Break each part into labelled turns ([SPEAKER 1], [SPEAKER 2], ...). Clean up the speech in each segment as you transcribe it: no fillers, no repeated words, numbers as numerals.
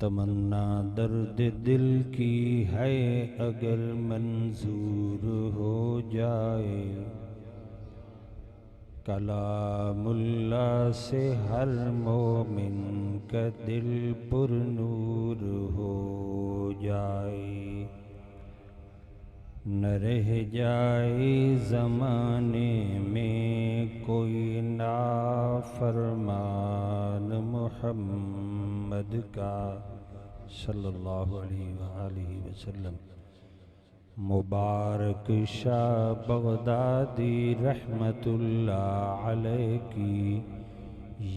[SPEAKER 1] तमन्ना दर्द दिल की है अगर मंजूर हो जाए, कलामुल्ला से हर मोमिन का दिल पुरनूर हो जाए। न रह जाए ज़माने में कोई नाफरमान मुहम्मद का सल्लल्लाहु अलैहि वसल्लम। मुबारक शाह बगदादी रहमतुल्लाह अलैह की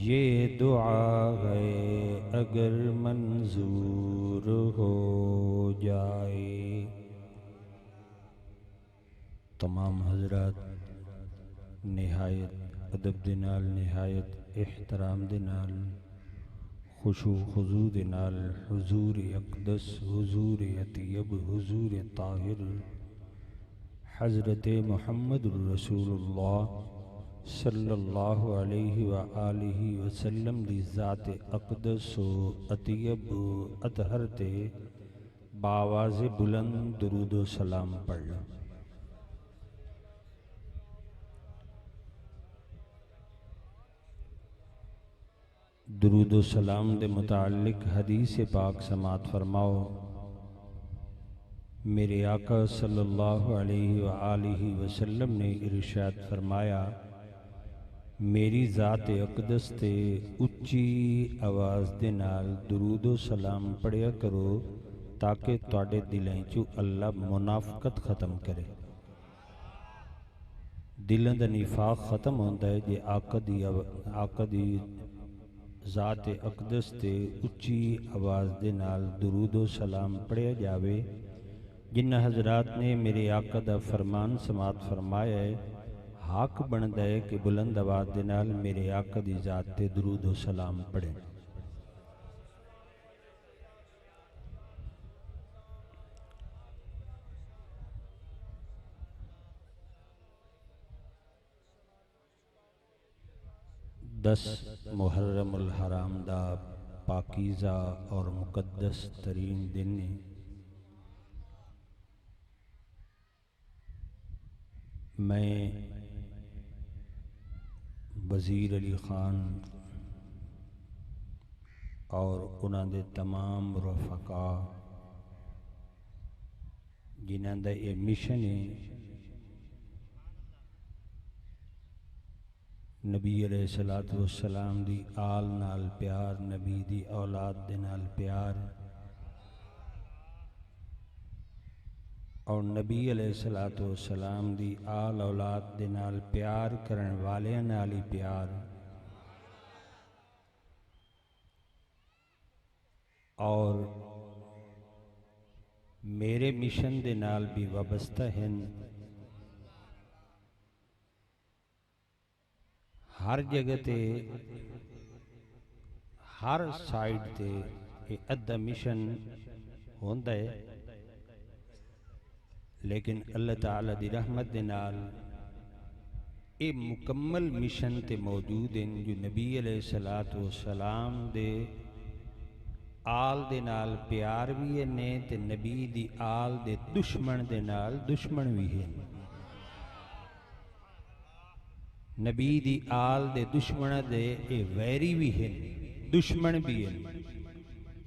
[SPEAKER 1] ये दुआ है अगर मंजूर हो जाए। तमाम हजरात निहायत अदब दे नाल, निहायत एहतराम दे नाल, खुशू खुजू दे नाल हुजूर अक़दस, हुजूर अतीयब, हुजूर ताहिर हज़रत मुहम्मद रसूलुल्लाह सल्लल्लाहु अलैहि व आलिहि वसल्लम दी ज़ात अक़दस व अतीयब अतहर ते बावाज़ बुलंद दुरूद व सलाम पढ़ लो। दुरूद व सलाम दे मुताल्लिक हदीस पाक समात फरमाओ। मेरे आका सल्लल्लाहु अलैहि व आलिहि वसल्लम ने इरशाद फरमाया, मेरी ज़ात अक़दस ते उच्ची आवाज़ दे नाल दुरूद व सलाम पढ़िया करो ताकि तुहाडे दिलों चों अल्लाह मुनाफकत ख़त्म करे। दिलों दा निफाक ख़त्म होंदा है जे आका दी ज़ात अक़दस ते उच्ची आवाज़ दे नाल दुरूद व सलाम पढ़िया जावे। जिन्हां हज़रात ने मेरे आका दा फरमान समात फरमाया है, हक बनदा है कि बुलंद आवाज़ दे नाल मेरे आका दी ज़ात ते दुरूद व सलाम पढ़ें। दस मुहर्रमुल हराम दा पाकीज़ा और मुकद्दस तरीन दिन ने मैं वज़ीर अली खान और उन्हां दे तमाम रफ़का जिन्हां दा ये मिशन है नबी अलैहिस्सलातु वस्सलाम दी आल नाल प्यार, नबी दी औलाद दे नाल प्यार और नबी अलैहिस्सलातु वस्सलाम दी आल औलाद दे नाल प्यार करन वालियां नाल ही प्यार और मेरे मिशन दे नाल भी वाबस्ता हैं। हर जगह ते हर साइड ते ये अद्धा मिशन होंदा है, लेकिन अल्लाह ताला दी रहमत दे नाल ये मुकम्मल मिशन ते मौजूद हैं जो नबी अलैहिस्सलातु वस्सलाम दे आल दे नाल प्यार भी ने ते नबी दी आल दे दुश्मन दे नाल दुश्मन भी है। नबी दी आल दे दुश्मन दे ये वैरी भी है, दुश्मन भी है।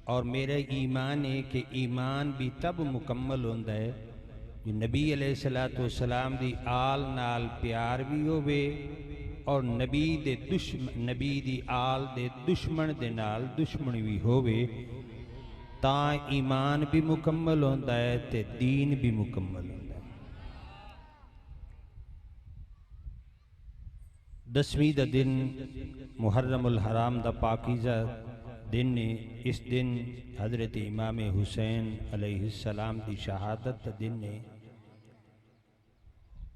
[SPEAKER 1] और मेरा ईमान है कि ईमान भी तब मुकम्मल होता है जो नबी अलैहिस्सलातु वस्सलाम दी आल नाल प्यार भी होवे और नबी दी आल दे दुश्मन दे नाल दुश्मन भी होवे, ता ईमान भी मुकम्मल होता है ते दीन भी मुकम्मल होता है। 10वीं दा दिन मुहर्रमुल हराम दा पाकीज़ा दिन ने। इस दिन हज़रत इमाम हुसैन अलैहिस्सलाम दी शहादत दा दिन ने।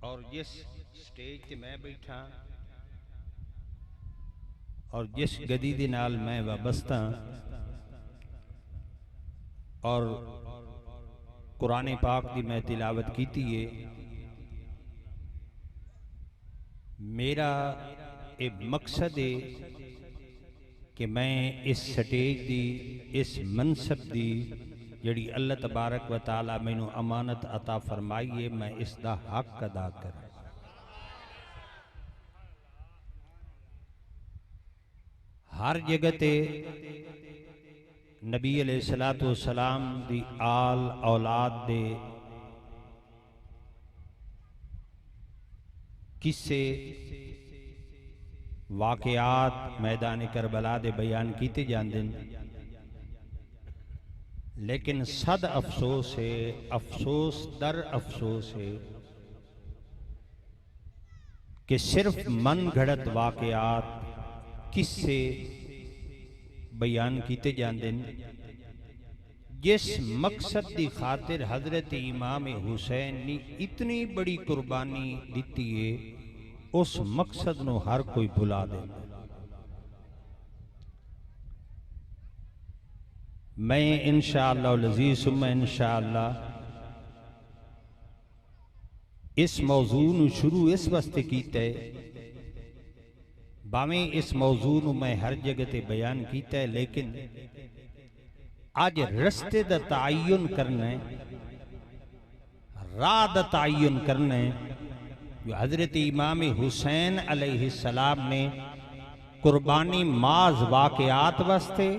[SPEAKER 1] और जिस स्टेज ते मैं बैठा और जिस गदी दे नाल मैं वाबस्ता और कुरान पाक की मैं तिलावत की है, मेरा एक मकसद है कि मैं इस स्टेज दी, इस मनसब दी जड़ी अल्लाह तबारक व तआला मैनू अमानत अता फरमाई है, मैं इसका हक अदा कर। हर जगह ते नबी अलैहिस्सलातु वस्सलाम दी आल औलाद दे किस्से वाक़यात मैदान करबला दे बयान किए जाते हैं, लेकिन सद अफसोस है, अफसोस दर अफसोस है कि सिर्फ मन घड़त वाक़यात किस्से बयान किए जाते हैं। जिस मकसद की खातिर हजरत इमाम हुसैन ने इतनी बड़ी कुर्बानी दी है, उस मकसद को हर कोई भुला दे। मैं इंशाअल्लाह अज़ीज़ सुम्मा इंशाअल्लाह इस मौजू नूं शुरू इस वास्ते कीता है, भावें इस मौजू नूं मैं हर जगह ते बयान कीता है, लेकिन आज रस्ते दा तअय्युन करना है, राह दा तअय्युन करना है जो हजरत इमाम हुसैन अलैहिस्सलाम ने कुर्बानी माज वाक़यात वास्ते,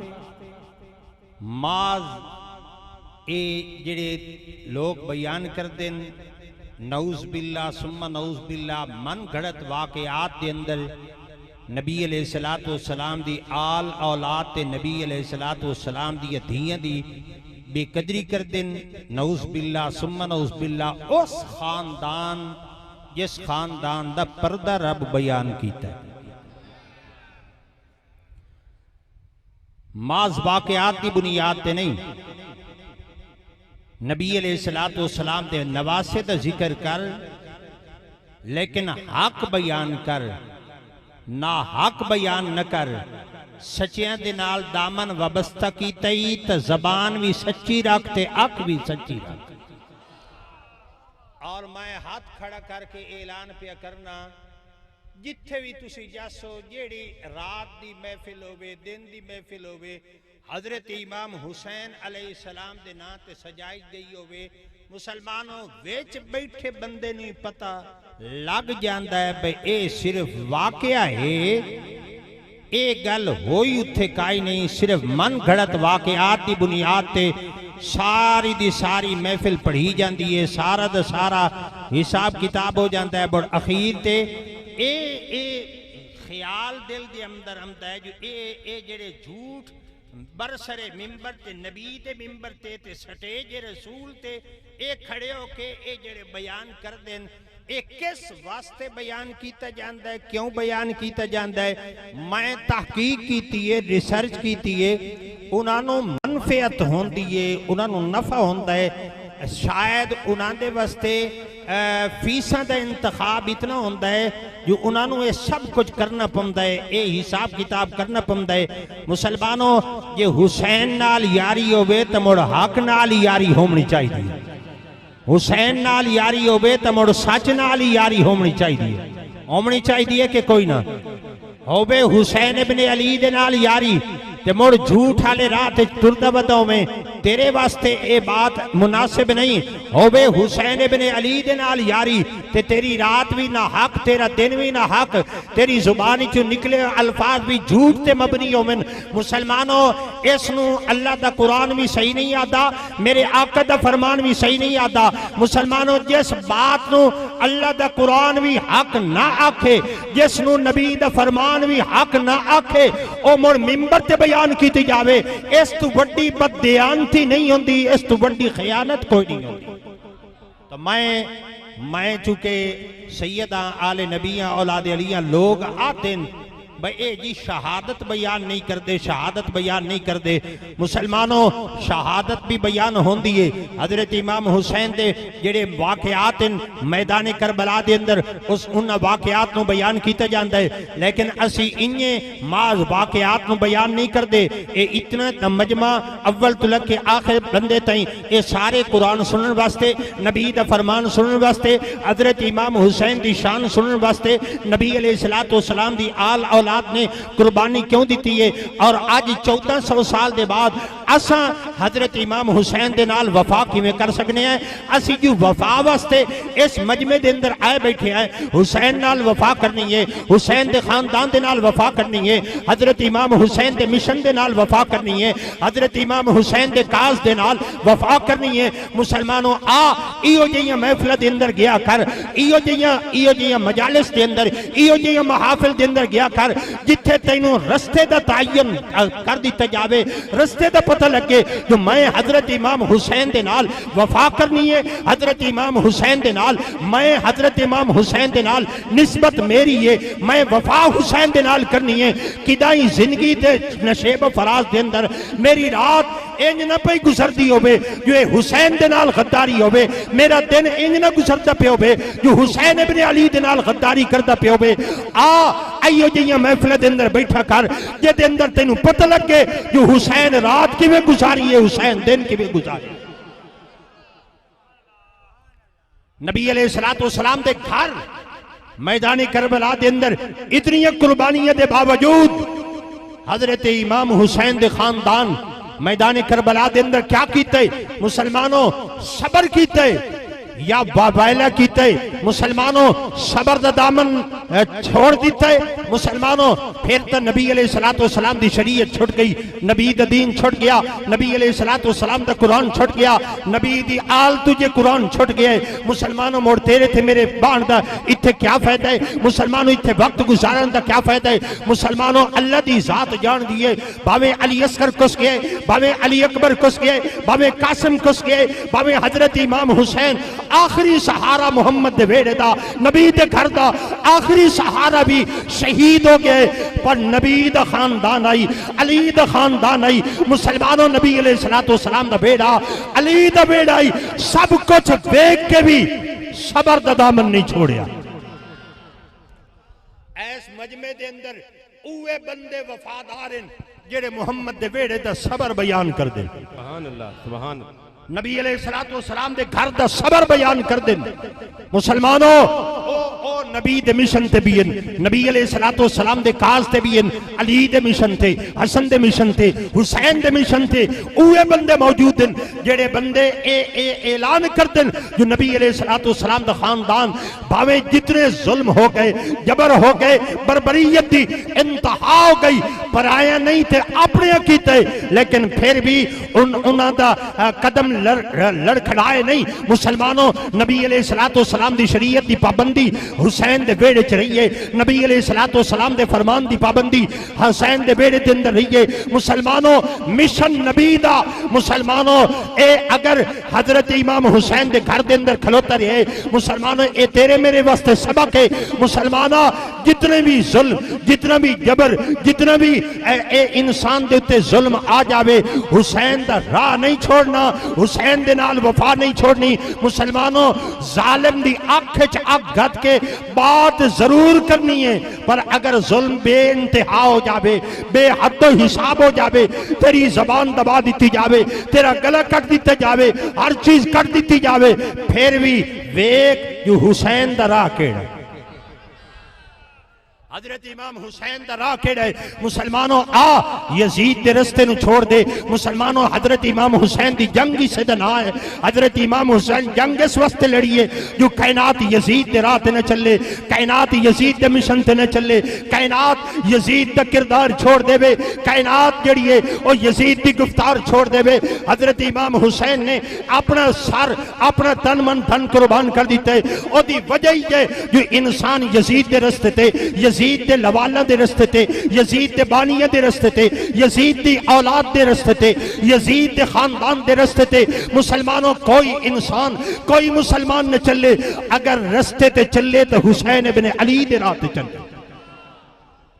[SPEAKER 1] माज ए जेड़े लोग बयान करते हैं नऊज़ बिल्ला सुम्मा नऊज़ बिल्ला मन घड़त वाक़यात के अंदर नबी अलैहिस्सलातु वस्सलाम दी आल औलाद ते नबी अलैहिस्सलातु वस्सलाम दी धीयां दी बेकदरी कर दिन, नऊज़ बिल्ला सुम्मा नऊज़ बिल्ला उस खानदान जिस खानदान दा पर्दा रब बयान कीता है। माज वाक़यात की बुनियाद ते नहीं, नबी अलैहिस्सलातु वस्सलाम दे नवासे दा जिक्र कर, लेकिन हक बयान कर, ना हक बयान न कर। सच्चियां दे नाल दामन वाबस्ता कीता ही ते जबान भी सच्ची रख ते अख भी सच्ची रख। और मैं हाथ खड़ा करके ऐलान पे करना, जिथे भी तुसी जासो, जेड़ी रात दी महफिल होवे, दिन दी महफिल होवे, हजरत इमाम हुसैन अलैहिस्सलाम दे नां ते सजाई गई होवे, मुसलमानों विच बैठे बंदे नहीं पता लग जाता है भाई ये सिर्फ वाकया है, ये गल होई उत्थे काई नहीं, सिर्फ मन घड़त वाकयात की बुनियाद ते सारी दी सारी महफिल पढ़ी जाती है, सारा दा सारा हिसाब किताब हो जाता है। बड़ अखीर ते ए ख्याल दिल दे अंदर आंदा है जो ए जेड़े झूठ बरसरे मिंबर ते नबी ते मिंबर ते स्टेज रसूल ते ए खड़े होके ए जेड़े बयान कर देन, ए किस वास्ते बयान किया जाता है, क्यों बयान किया जाता है। मैं तहकीक की है, रिसर्च की है, उन्होंने मनफियत होंदी है, उन्होंने नफा होंदा है, शायद उन्होंने वास्ते फीसा का इंतखाब इतना होंदा है जो उन्होंने ये सब कुछ करना पौंदा है, ये हिसाब किताब करना पौंदा है। मुसलमानों जे हुसैन नाल यारी होवे तो मुड़ हक नाल यारी होनी चाहिए, हुसैन नाल यारी होवे तो मुड़ सच नाल यारी होनी चाहिए कि कोई ना होवे। हुसैन इब्ने अली दे नाल यारी
[SPEAKER 2] ते मुड़ झूठ वाले राह ते टुरदा वदा होवे, तेरे वास्ते ये बात मुनासिब नहीं होवे हुसैन इब्ने अली दे नाल यारी, ते तेरी रात भी ना हक, तेरा दिन भी ना हक, तेरी जुबान चो निकले अल्फाज भी झूठ ते मबनी होवन। मुसलमानों, इसनू अल्लाह दा कुरान भी सही नहीं आता, मेरे आका दा फरमान भी सही नहीं आता। मुसलमानों, जिस बात नू अल्लाह दा कुरान भी हक ना आखे, जिसनू नबी दा फरमान भी हक ना आखे, ओ मुड़ मिंबर ते बयान की जावे, इस तू वड्डी बददियानती नहीं होंदी, इस तू वड्डी खयानत कोई नहीं होंदी। तो मैं चूंकि सैयदा आले नबियां औलाद अलियां लोग आते हैं भाई ए जी शहादत बयान नहीं करते, शहादत बयान नहीं करते। मुसलमानों, शहादत भी बयान होंदी है। हजरत इमाम हुसैन दे जेड़े वाकयात मैदान करबला दे अंदर उस उन वाकयात नूं बयान किया जाता है, लेकिन असी इन्ने माज वाकयात नूं बयान नहीं करते। ये इतना मजमा अव्वल तो लग के आखिर बंदे ताईं ये सारे कुरान सुनने वास्ते, नबी दा फरमान सुनने वास्ते, हजरत इमाम हुसैन दी शान सुनने वास्ते, नबी अलैहिस्सलातु वस्सलाम दी आल ने कुर्बानी क्यों दी है। और आज 1400 साल के बाद असा हजरत इमाम हुसैन दे नाल वफा किवें कर सकने हैं। असी जो वफा वास्ते इस मजमे दे अंदर आए बैठे हैं, हुसैन नाल वफा करनी है, हुसैन दे खानदान दे नाल वफा करनी है, हजरत इमाम हुसैन दे मिशन दे नाल वफा करनी है, हजरत इमाम हुसैन दे काज दे नाल वफा करनी है। मुसलमानों, आ इहो जिहियां महफिल दे अंदर गया कर, इहो जिहियां मजालिस दे अंदर, इहो जिहियां महाफिल दे अंदर गया कर जिथे तैनू रस्ते दा तयन कर दिता जावे, रस्ते दा पता लगे जो मैं हजरत इमाम हुसैन दे नाल वफा करनी है, हजरत इमाम हुसैन दे नाल, मैं हजरत इमाम हुसैन दे नाल निस्बत मेरी है, मैं वफा हुसैन दे नाल करनी है। किदाई जिंदगी दे नशेब फराज दे अंदर मेरी रात इंज ना पई गुजरदी होवे जो हुसैन दे नाल गद्दारी होवे, मेरा दिन इंज ना गुजरदा पे होवे जो हुसैन इब्ने अली दे नाल गद्दारी करदा पे होवे। आइयो जिहियां महफिल दे अंदर बैठा कर जेदे अंदर तेनू पता लगे जो हुसैन रात किवें गुजारी है, हुसैन दिन किवें गुजारी। नबी अलैहिस्सलातु वस्सलाम दे घर मैदान करबला दे अंदर इतनी कुर्बानियां दे बावजूद हजरत इमाम हुसैन दे खानदान मैदान करबला दे अंदर क्या कीते? मुसलमानों, सबर कीते या बाबायला कीते। मुसलमानों, सबर दा दामन छोड़ दिते। मुसलमानों, फिर तो नबी अलैहिस्सलातु वस्सलाम दी शरीयत छुट गई, नबी दा दीन छुट गया, नबी अलैहिस्सलातु वस्सलाम दा कुरान छुट गया, नबी दी आल तुझे कुरान छुट गया। मुसलमानों, मोड़ तेरे थे मेरे बाण दा इत्थे क्या फायदा है? मुसलमानों, इत्थे वक्त गुजारन दा क्या फायदा है? मुसलमानों, अल्लाह दी जात जान दी है, भावे अली अस्कर कुस गए, भावे अली अकबर कुस गए, भावे कासिम कुस गए, भावे हजरत इमाम हुसैन आखिरी सहारा मुहम्मद दे वेड़े दा, नबी दे घर दा आखिरी सहारा भी शहीद हो गए, पर नबी दा खानदान आई, अली दा खानदान आई। मुसलमानों, नबी अलैहिस्सलातु वस्सलाम दा बेड़ा, अली दा बेड़ा आई, सब कुछ देख के भी सबर दा दामन नहीं छोड़िया। ऐस मजमे दे अंदर उवे बंदे वफादार हैं जेड़े मुहम्मद दे वेड़े दा सबर बयान कर दे। सुभान अल्लाह, सुभान अल्लाह। नबी अलैहिस्सलातु वस्सलाम दे घर दा सबर बयान कर दे। मुसलमानों, ओ नबी दे मिशन ते भी हैं, नबी अलैहिस्सलातु वस्सलाम दे काज ते भी हैं, अली दे मिशन थे, हसन दे मिशन थे, हुसैन दे मिशन थे। उहे बंदे मौजूद हैं जेड़े बंदे ए ऐलान कर देन जो नबी अलैहिस्सलातु वस्सलाम दा खानदान भावे जितने जुल्म हो गए, जबर हो गए, बर्बरियत दी इंतहा हो गई, पराया नहीं थे, अपने कीते, लेकिन फिर भी उन्हां दा कदम लड़खड़ाए नहीं। मुसलमानों, नबी अलैहिस्सलातु वस्सलाम दी शरीयत दी पाबंदी हुसैन दे बेड़े च रही है, नबी अलैहिस्सलातु वस्सलाम दे फरमान दी पाबंदी हुसैन दे बेड़े दे अंदर रही है। मुसलमानों, मिशन नबी दा, मुसलमानों, ए अगर हजरत इमाम हुसैन दे घर दे अंदर खलोता रहे, मुसलमानों, ए तेरे मेरे वास्ते सबक है। मुसलमानों, जितने भी जुल्म, जितना भी जबर, जितना भी इंसान दे उत्ते जुल्म आ जावे, हुसैन दा राह नहीं छोड़ना, हुसैन दे नाल वफा नहीं छोड़नी। मुसलमानों, जालिम दी अख च अख गद के बात जरूर करनी है, पर अगर जुल्म बेइंतहा हो जावे, बेहद हिसाब हो जावे, तेरी जबान दबा दी जावे, तेरा गला कट दिता जावे, हर चीज कट दी जावे, फिर भी वेख जो हुसैन दा राह केड़ा। हजरत इमाम हुसैन दा राह केड़ा है मुसलमानों आ यजीद दे रस्ते नु छोड़ दे मुसलमानों हजरत इमाम हुसैन दी जंग ही से ना है हजरत इमाम हुसैन जंग इस वास्ते लड़ी है जो कायनात यजीद दे राह ते न चले कायनात यजीद दे मिशन ते न चले कायनात यजीद दा किरदार छोड़ देवे कायनात जड़ी है ओ यजीद दी गुफ्तार छोड़ देवे हजरत इमाम हुसैन ने अपना सर अपना तन मन धन कुर्बान कर दिता है ओदी वजह ही है जो इंसान यजीद दे रस्ते ते यजीद दे लवाला दे रस्ते ते यजीद दे बानिया दे रस्ते ते यजीद दी औलाद दे रस्ते ते यजीद दे खानदान दे रस्ते ते मुसलमानों कोई इंसान कोई मुसलमान न चले अगर रस्ते ते चले तो हुसैन इब्ने अली दे राह ते चले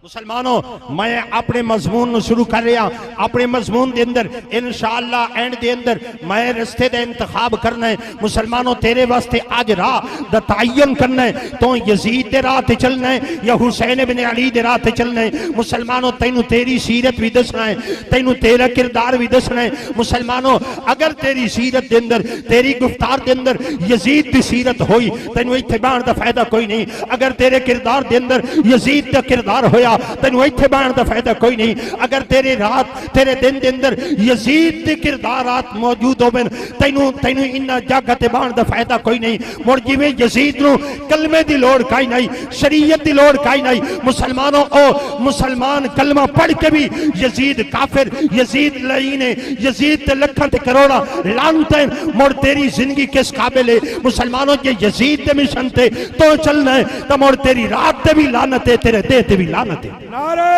[SPEAKER 2] मुसलमानों मैं अपने मजमून नु शुरू कर रहा अपने मजमून दे अंदर इंशाअल्लाह एंड दे अंदर मैं रस्ते दा इंतखाब करना है मुसलमानों तेरे वास्ते आज राह दा तयन करना है तो यजीद दे राह ते चलना है या हुसैन इब्ने अली दे राह ते चलना है मुसलमानों तैनू तेरी सीरत भी दसना है तैनू तेरा किरदार भी दसना है मुसलमानों अगर तेरी सीरत दे अंदर तेरी गुफ्तार दे अंदर यजीद दी सीरत होई तैनू इत्थे बाण दा फायदा कोई नहीं अगर तेरे किरदार दे अंदर यजीद दा किरदार होया तेनू इत्थे बाण दा फायदा कोई नहीं अगर तेरे रात तेरे दिन दे अंदर यजीद दे किरदारात मौजूद होवन तैनू तैनू इन्ना जग ते बाण दा फायदा कोई नहीं मुड़ जिवें यजीद नु कलमे दी लोड़ काई नहीं शरीयत दी लोड़ काई नहीं मुसलमानों ओ मुसलमान कलमा पढ़ के भी यजीद काफिर यजीद लईन है यजीद ते लखां ते करोड़ा लानत मुड़ तेरी जिंदगी किस काबिल है मुसलमानों जे यजीद दे मिशन ते तो चलना है तो मुड़ तेरी रात ते भी लानत है तेरे देह ते भी लानत है
[SPEAKER 3] नारे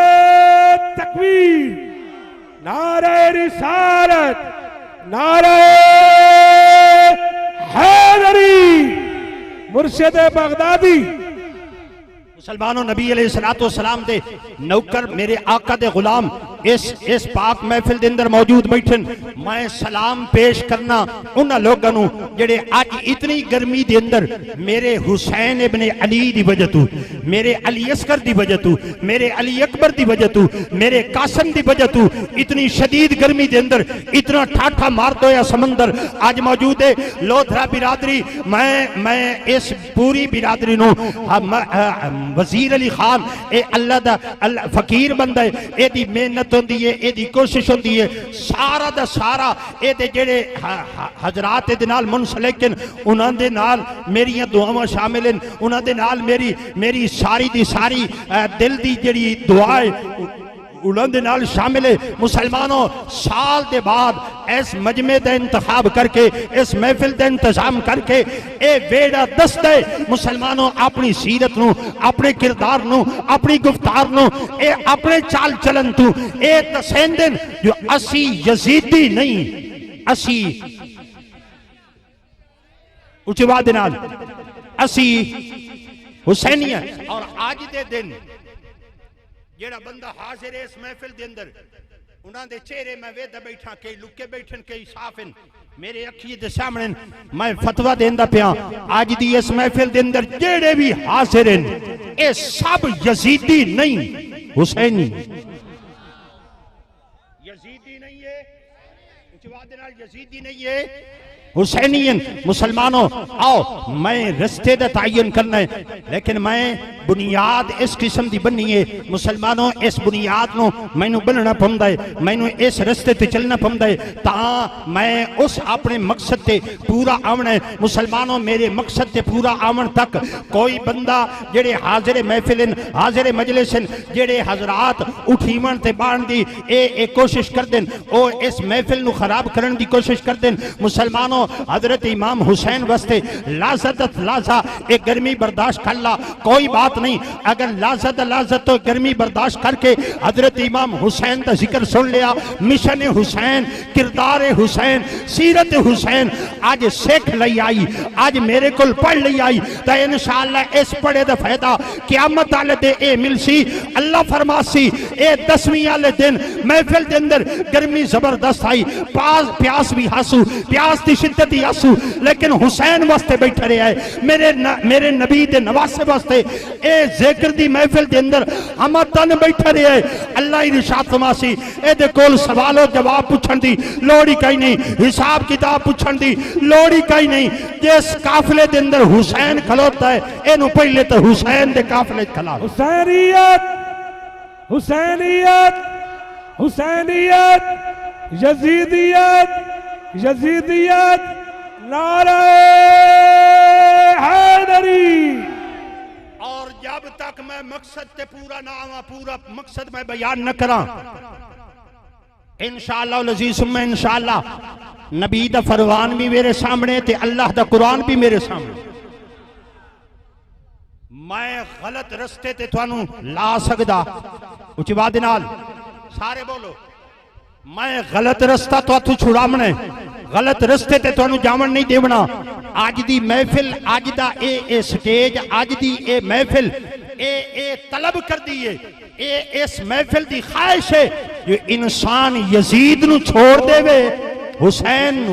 [SPEAKER 3] तकबीर नारे रिसालत नारे हैदरी मुर्शिद बगदादी
[SPEAKER 2] मुसलमानों नबी अलैहिस्सलातु वस्सलाम दे नौकर मेरे आका दे गुलाम इस पाक महफिल दे अंदर मौजूद बैठन मैं सलाम पेश करना उन लोगों नु जेड़े आज इतनी गर्मी दे अंदर मेरे हुसैन इब्ने अली दी वजह तू मेरे अली असगर दी वजह तू मेरे अली अकबर दी वजह तू मेरे कासिम दी वजह तू इतनी शदीद गर्मी दे अंदर इतना ठाठा मारता होया समंदर आज मौजूद है लोधरा बिरादरी मैं इस पूरी बिरादरी नु वजीर अली खान ए अल्लाह दा फकीर बंदा है एदी मेहनत होंदी है एदी कोशिश होंदी है सारा दा सारा एदे जेड़े हजरात दे नाल मुंसलिक उन्हां दे नाल मेरियां दुआवां शामिल हैं उन्हां दे नाल मेरी सारी दी सारी दिल दी जेड़ी दुआ है उन्होंने नाल शामिल है मुसलमानों साल के बाद इस मजमे का इंतखाब करके इस महफिल का इंतजाम करके ए वेड़ा दसदा है मुसलमानों अपनी सीरत नू अपने किरदार नू अपनी गुफ्तार नू ए अपने चाल चलन तू ए दसेंदे जो असी यजीदी नहीं असी उचवा दे नाल असी हुसैनिया और आज दे दिन जेड़ा बंदा हाजिर है इस महफिल दे अंदर उन्हां दे चेहरे मैं वेदा बैठा कई लुके बैठन कई साफन मेरे अखी दे सामने मैं फतवा देंदा पिया आज दी इस महफिल दे अंदर जेड़े भी हाजिर हैं ए सब यजीदी नहीं हुसैनी यजीदी नहीं है उचवा दे नाल यजीदी नहीं है हुसैनियन मुसलमानों आओ मैं रस्ते दा तयन करना है लेकिन मैं बुनियाद इस किस्म दी बनी है मुसलमानों इस बुनियाद नु मैनू बनना पौंदा है मैनू इस रस्ते ते चलना पौंदा है तां मैं उस अपने मकसद ते पूरा आवना है मुसलमानों मेरे मकसद ते पूरा आवन तक कोई बंदा जेड़े हाजिर महफिल हाजिर मजलिस जेड़े हजरात उठीवन ते बाण दी ए कोशिश कर देन ओ इस महफिल नु खराब करने की कोशिश कर देन मुसलमानों हजरत इमाम हुसैन वास्ते लाजत लाजा एक गर्मी बर्दाश्त कर ला कोई बात नहीं अगर लाजत तो गर्मी बर्दाश्त करके हजरत इमाम हुसैन का जिक्र सुन लिया मिशन हुसैन किरदार हुसैन सीरत हुसैन आज सीख लई आई आज मेरे को पढ़ लई आई तो इंशाअल्लाह इस पढ़े का फायदा क़यामत वाले दे ए मिलसी अल्लाह फरमासी ए 10वीं वाले दिन महफिल के अंदर गर्मी जबरदस्त आई प्यास भी हासू प्यास की शिद्दत ही आंसू लेकिन हुसैन वास्ते बैठे रहा है मेरे नबी दे नवासे वास्ते ए जिक्र दी महफिल दे अंदर हम तन बैठे रहे है अल्लाह ही इरशाद फरमासी एदे कोल सवालो जवाब पूछण दी लोड़ ही कहीं नहीं हिसाब किताब पूछण दी लोड़ ही कहीं नहीं। जिस काफले के अंदर हुसैन खलोता है इनू पहले तो हुसैन के काफले खला।
[SPEAKER 3] हुसैनियत हुसैनियत हुसैनियत यजीदियत यजीदियत नारे हैदरी।
[SPEAKER 2] और जब तक मैं मकसद ते पूरा ना आवा, पूरा मकसद मैं बयान न करा, इंशाअल्लाह लजीज में इंशाअल्लाह नबी दा फरमान भी मेरे सामने ते अल्लाह दा कुरान भी मेरे सामने। मैं गलत रस्ते ते थानू ला सकदा, उच्ची बात नाल सारे बोलो, मैं गलत रस्ता तो छुड़ावना, गलत रस्ते ते थानू जावन नहीं देवना। अज दी महफिल, अज दा ए स्टेज, अज दी ए महफिल ए तलब कर दी है, इस महफिल की ख्वाहिश है जो इंसान यजीद नू छोड़ देवे, हुसैन नू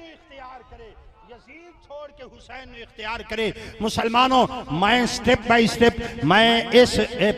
[SPEAKER 2] इख्तियार करे, यजीद छोड़ के हुसैन नू इख्तियार करे। मुसलमानों, मैं स्टेप बाय स्टेप मैं इस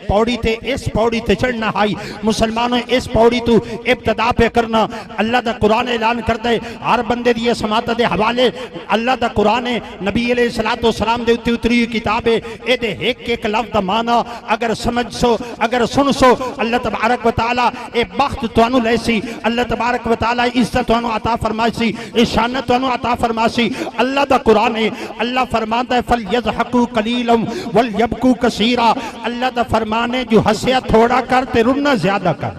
[SPEAKER 2] पौड़ी ते इस पौड़ी ते चढ़ना आई। मुसलमानों, इस पौड़ी तू इब्तदा पे करना। अल्लाह दा कुरान ऐलान कर दे, हर बंदे दी समात दे हवाले अल्लाह दा कुरान है, नबी अलैहिस्सलातु वस्सलाम दे उत्ते उतरी किताब है। एदे एक एक लफ्ज़ दा माना अगर समझ सो, अगर सुन सो, अल्लाह तबारक व तआला ए बख्त तुहानू लैसी, अल्लाह तबारक व तआला इज्जत तुहानू अता फरमासी, इशानत तुहानू अता फरमासी। अल्लाह दा कुरान है, अल्लाह फरमाता है फल यज़हकू कलीलम वल यबकू कसीरा। अल्लाह दा फरमान है जो हंसिया थोड़ा कर ते रुना ज्यादा कर।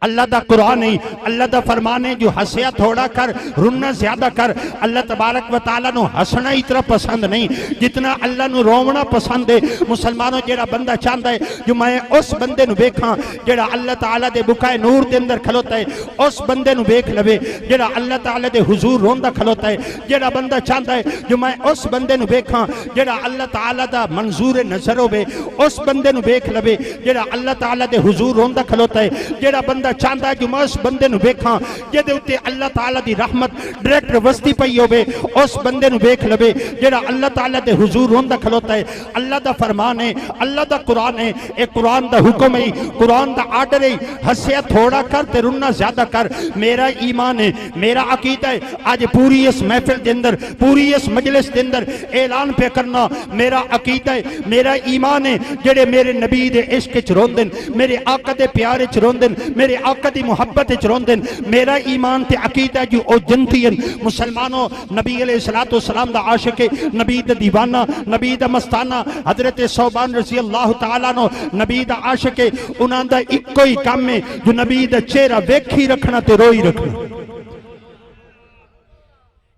[SPEAKER 2] अल्लाह दा कुरान है, अल्लाह दा फरमान है जो हंसिया थोड़ा कर रुना ज्यादा कर। अल्लाह तबारक व तआला नु हंसना इतना पसंद नहीं जितना अल्लाह नु रोवना पसंद है। मुसलमानों, जेड़ा बंदा चाहता है जो मैं उस बंदे नु वेखां जेड़ा अल्लाह ताला दे बुकाए नूर दे अंदर खलोता है, उस बंदे नु वेख लवे जेड़ा अल्लाह ताला दे हुजूर रोंदा खलोता है। जेड़ा बंदा चाहता है जो मैं उस बंदे नु वेखां जेड़ा अल्लाह ताला दा मंजूर नजर होवे, उस बंदे नु वेख लवे जेड़ा अल्लाह ताला दे हुजूर रोंदा खलोता है। जेड़ा बंदा चाहता है कि मैं उस बंदे नु वेखां जेदे उत्ते अल्लाह ताला दी रहमत डायरेक्ट वस्ती पई होवे, उस बंदे नु वेख लवे जेड़ा अल्लाह ताला दे हुजूर रोंदा खलोता है। अल्लाह दा फरमान है, अल्लाह दा कुरान है, ए कुरान दा हुक्म है, कुरान दा आर्डर है, हंसिया थोड़ा कर ते रुना ज्यादा कर। मेरा ईमान है, मेरा अकीदा है। आज पूरी इस महफिल के अंदर, पूरी इस मजलिस के अंदर ऐलान पे करना, मेरा अकीदा है, मेरा ईमान है। जेड़े मेरे नबी दे इश्क च रोंदे, मेरे आका दे प्यार च रोंदे, मेरे आका दी मुहब्बत च रोंदे, मेरा ईमान ते अकीदा जो ओ जन्नती हैं। मुसलमानों, नबी अलैहिस्सलातु वस्सलाम दा आशिक है, नबी दा दीवाना, नबी दा मस्ताना हजरत सौबान रज़ी अल्लाह तआला नो नबी दा आशिक है। उन्हां दा इक्को ही काम है जो नबी दा चेहरा वेखी रखना ते रोई रखना।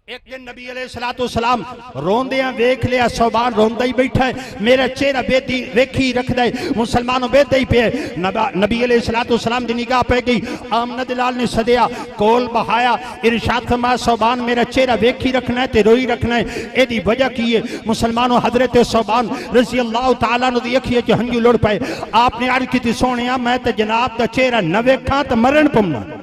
[SPEAKER 2] एक दिन नबी अलैहिस्सलातु वस्सलाम रोंदियां वेख लिया, सौबान रोंदा ही बैठा है, मेरा चेहरा बेदी वेखी रखदा है। मुसलमानों, बेदा ही पे नबी अलैहिस्सलातु वस्सलाम दी निगाह पै गई। आमना दलाल ने सदिया, कोल बहाया, इरशाद फरमाया सौबान मेरा चेहरा वेखी रखना है ते रोई रखना है। एदी वजह की है? मुसलमानों, हजरत सौबान रज़ी अल्लाह तआला नु दी अखियां च हंझू लुढ़ पाए। आपने अर्ज की, सोहणिया मैं ते जनाब दा चेहरा न वेखां ते मरण पवना।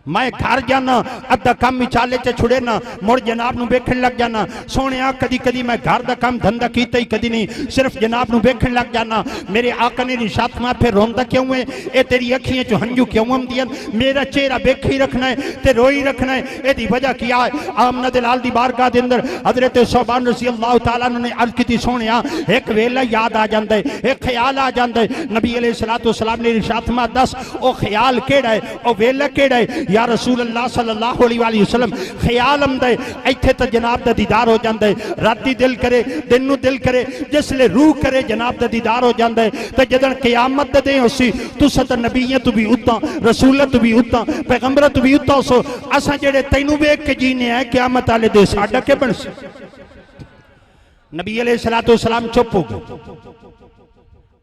[SPEAKER 2] मैं घर जाना, अद्धा काम विचाले च छुड़े ना, मुड़ जनाब नू वेखण लग जाना। सोने कदी कदी मैं घर का काम धंधा कीता ही कदी नहीं, सिर्फ जनाब नू वेखण लग जाना। मेरे आका ने इरशाद फरमाया फिर रोंदा क्यों है? ये तेरी अखियां चो हंझू क्यों आउंदियां? मेरा चेहरा वेखी रखना है ते रोई रखना है। एदी वजह क्या है? आमना दलाल दी बारगाह दे अंदर हजरत सौबान रज़ी अल्लाह तआला ने अर्ज की, सोहणिया एक वेला याद आ जाता है, एक ख्याल आ जाता है। नबी अलैहिस्सलातु वस्सलाम ने इरशाद फरमाया दस ओ ख्याल केड़ा है, ओ वेला केड़ा है? या रसूल अल्लाह सल्लल्लाहु अलैहि वसल्लम ख्याल आंदा है इत्थे तो जनाब दा दीदार हो जाता है। राती दिल करे, दिन नू दिल करे, जिसले रूह करे जनाब दा दीदार हो जाता है। तो जदन क़यामत दे दिन होसी तुसां तां नबीयां तो भी उत्ता, रसूलां तो भी उत्ता, पैगंबरां तो भी उत्ता सो। असां जेड़े तैनू वेख के जीने आ क़यामत वाले दिन साडा के बनसी? नबी अलैहिस्सलातु वस्सलाम चुप हो गए।